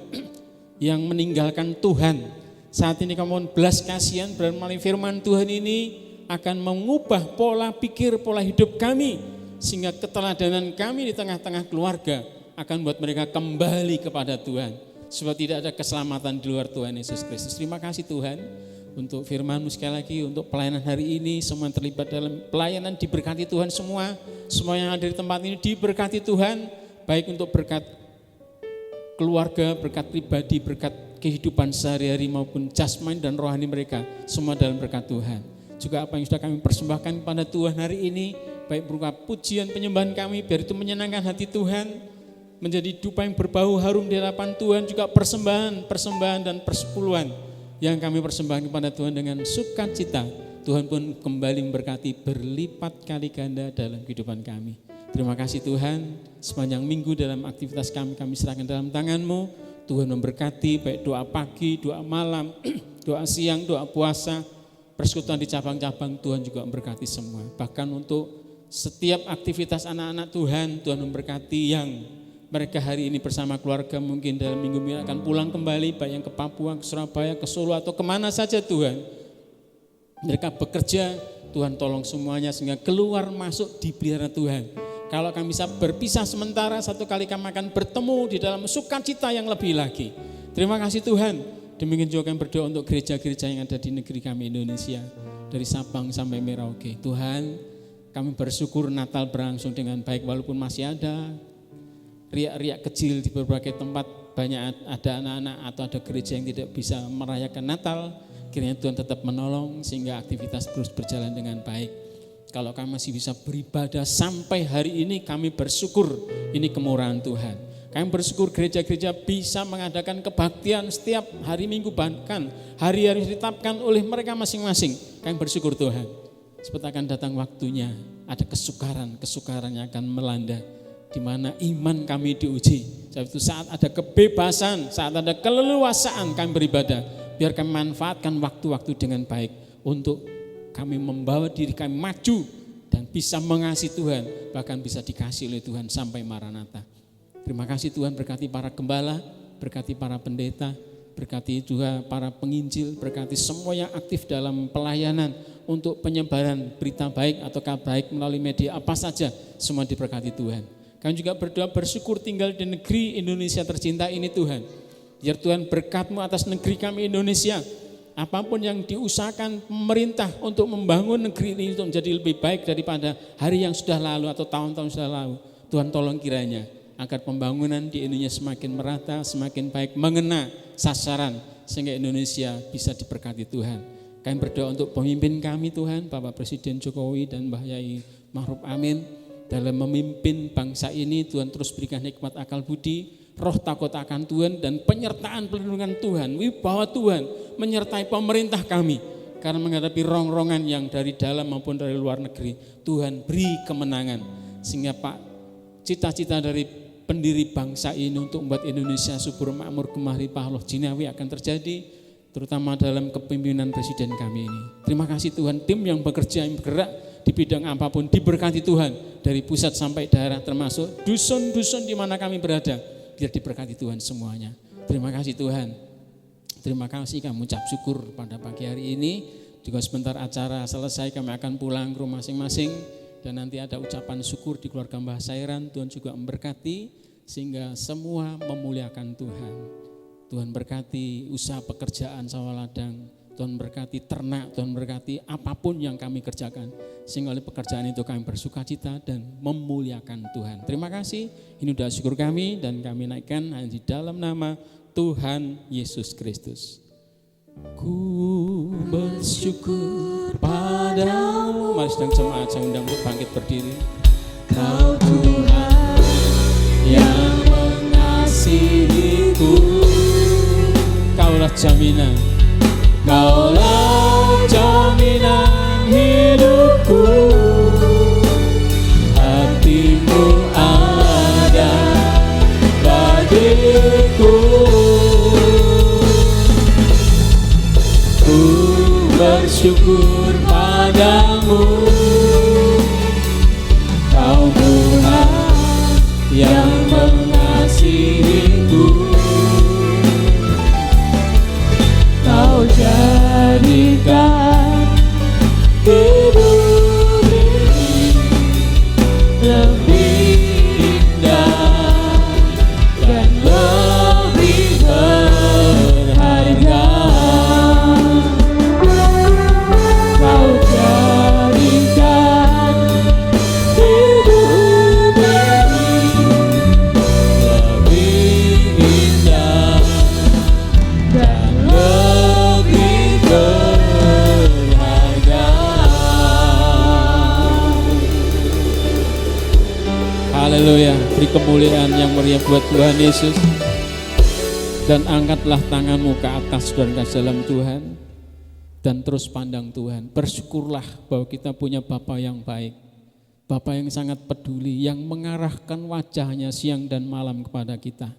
yang meninggalkan Tuhan. Saat ini kami mohon belas kasihan melalui firman Tuhan ini akan mengubah pola pikir, pola hidup kami, sehingga keteladanan kami di tengah-tengah keluarga akan membuat mereka kembali kepada Tuhan, sebab tidak ada keselamatan di luar Tuhan Yesus Kristus. Terima kasih Tuhan untuk firman-Mu sekali lagi, untuk pelayanan hari ini, semua yang terlibat dalam pelayanan diberkati Tuhan semua yang ada di tempat ini diberkati Tuhan, baik untuk berkat keluarga, berkat pribadi, berkat kehidupan sehari-hari maupun jasmani dan rohani mereka, semua dalam berkat Tuhan. Juga apa yang sudah kami persembahkan kepada Tuhan hari ini, baik berupa pujian penyembahan kami, biar itu menyenangkan hati Tuhan, menjadi dupa yang berbau harum di hadapan Tuhan, juga persembahan dan persepuluhan yang kami persembahkan kepada Tuhan dengan sukacita. Tuhan pun kembali memberkati berlipat kali ganda dalam kehidupan kami. Terima kasih Tuhan, sepanjang minggu dalam aktivitas kami serahkan dalam tangan-Mu. Tuhan memberkati baik doa pagi, doa malam, doa siang, doa puasa, persekutuan di cabang-cabang, Tuhan juga memberkati semua. Bahkan untuk setiap aktivitas anak-anak Tuhan memberkati yang mereka hari ini bersama keluarga mungkin dalam minggu ini akan pulang kembali, baik yang ke Papua, ke Surabaya, ke Solo atau kemana saja Tuhan. Mereka bekerja, Tuhan tolong semuanya sehingga keluar masuk dipelihara Tuhan. Kalau kami bisa berpisah sementara, satu kali kami akan bertemu di dalam sukacita yang lebih lagi. Terima kasih Tuhan. Demikian juga kami berdoa untuk gereja-gereja yang ada di negeri kami Indonesia, dari Sabang sampai Merauke. Tuhan, kami bersyukur Natal berlangsung dengan baik walaupun masih ada riak-riak kecil di berbagai tempat, banyak ada anak-anak atau ada gereja yang tidak bisa merayakan Natal. Kiranya Tuhan tetap menolong sehingga aktivitas terus berjalan dengan baik. Kalau kami masih bisa beribadah sampai hari ini, kami bersyukur ini kemurahan Tuhan. Kami bersyukur gereja-gereja bisa mengadakan kebaktian setiap hari Minggu, bahkan hari-hari ditetapkan oleh mereka masing-masing. Kami bersyukur Tuhan. Seperti akan datang waktunya, ada kesukaran yang akan melanda, di mana iman kami diuji. Sebab itu saat ada kebebasan, saat ada keleluasaan kami beribadah, biar kami manfaatkan waktu-waktu dengan baik untuk kami membawa diri kami maju dan bisa mengasihi Tuhan, bahkan bisa dikasih oleh Tuhan sampai Maranatha. Terima kasih Tuhan, berkati para gembala, berkati para pendeta, berkati juga para penginjil, berkati semua yang aktif dalam pelayanan untuk penyebaran berita baik atau kabar baik melalui media apa saja, semua diberkati Tuhan. Kami juga berdoa bersyukur tinggal di negeri Indonesia tercinta ini Tuhan. Biar Tuhan berkat-Mu atas negeri kami Indonesia. Apapun yang diusahakan pemerintah untuk membangun negeri ini untuk menjadi lebih baik daripada hari yang sudah lalu atau tahun-tahun sudah lalu. Tuhan tolong kiranya agar pembangunan di Indonesia semakin merata, semakin baik, mengena sasaran sehingga Indonesia bisa diberkati Tuhan. Kami berdoa untuk pemimpin kami Tuhan, Bapak Presiden Jokowi dan Mbah Yai Ma'ruf Amin. Dalam memimpin bangsa ini Tuhan terus berikan hikmat akal budi, roh takut akan Tuhan dan penyertaan perlindungan Tuhan, wibawa Tuhan menyertai pemerintah kami karena menghadapi rong-rongan yang dari dalam maupun dari luar negeri. Tuhan beri kemenangan sehingga Pak, cita-cita dari pendiri bangsa ini untuk membuat Indonesia subur makmur gemah limpah Allah jinawi akan terjadi, terutama dalam kepemimpinan Presiden kami ini. Terima kasih Tuhan, tim yang bekerja, yang bergerak di bidang apapun diberkati Tuhan dari pusat sampai daerah termasuk dusun-dusun di mana kami berada. Biar diberkati Tuhan semuanya. Terima kasih Tuhan. Terima kasih, kami ucap syukur pada pagi hari ini. Juga sebentar acara selesai kami akan pulang ke rumah masing-masing. Dan nanti ada ucapan syukur di keluarga Mbah Sairan. Tuhan juga memberkati sehingga semua memuliakan Tuhan. Tuhan berkati usaha pekerjaan sawah ladang. Tuhan berkati ternak, Tuhan berkati apapun yang kami kerjakan. Sehingga oleh pekerjaan itu kami bersukacita dan memuliakan Tuhan. Terima kasih, ini doa syukur kami dan kami naikkan hanya di dalam nama Tuhan Yesus Kristus. Ku bersyukur padamu. Mari sedang jemaat saya undang untuk bangkit berdiri. Kau Tuhan yang mengasihiku, Kaulah jaminan, Kaulah jaminan hidupku. Hati-Mu ada bagiku. Ku bersyukur padamu, Kau Tuhan yang mengasihiku. Kau jadi Haleluya, beri kemuliaan yang meriah buat Tuhan Yesus. Dan angkatlah tanganmu ke atas dan ke dalam Tuhan. Dan terus pandang Tuhan. Bersyukurlah bahwa kita punya Bapa yang baik. Bapa yang sangat peduli, yang mengarahkan wajahnya siang dan malam kepada kita.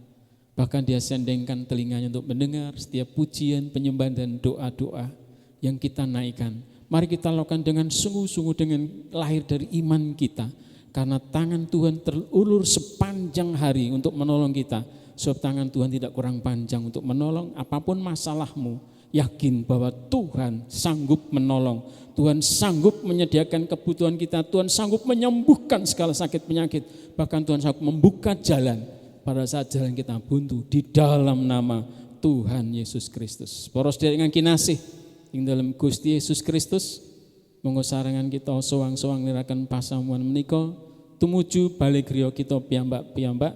Bahkan dia sendengkan telinganya untuk mendengar setiap pujian, penyembahan dan doa-doa yang kita naikkan. Mari kita lakukan dengan sungguh-sungguh, dengan lahir dari iman kita. Karena tangan Tuhan terulur sepanjang hari untuk menolong kita. Sebab tangan Tuhan tidak kurang panjang untuk menolong apapun masalahmu. Yakin bahwa Tuhan sanggup menolong. Tuhan sanggup menyediakan kebutuhan kita. Tuhan sanggup menyembuhkan segala sakit penyakit. Bahkan Tuhan sanggup membuka jalan pada saat jalan kita buntu. Di dalam nama Tuhan Yesus Kristus. Poros dari dengan kinasih. Ing dalam Gusti Yesus Kristus. Mengusarangan kita sowang-sowang nirakan pasamuan menika. Tumuju balik rio kita piyambak-piyambak.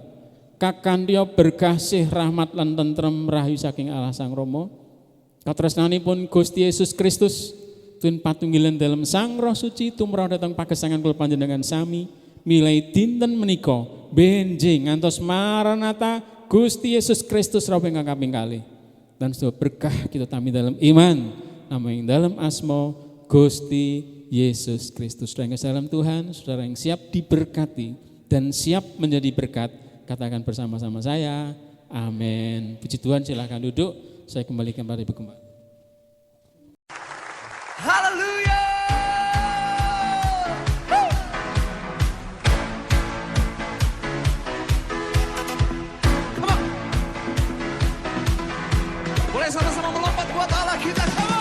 Kakandya berkasih rahmat lan tentrem rahayu saking Allah Sang Rama. Katresnanipun Gusti Yesus Kristus Tuhan patunggilan dalam Sang Roh Suci tumrap datang pagesangan kula panjenengan sami milai dinten menika benjing ngantos maranatha Gusti Yesus Kristus rawuh ingkang kaping kalih. Dan sedaya berkah kita tami dalam iman nama yang dalam asma Gusti Yesus Kristus. Saudara yang dalam Tuhan, saudara yang siap diberkati dan siap menjadi berkat, katakan bersama-sama saya, amin. Puji Tuhan, silakan duduk. Saya kembalikan pada Ibu Gembala. Haleluya. Come on. Boleh sama-sama melompat buat Allah kita. Come on.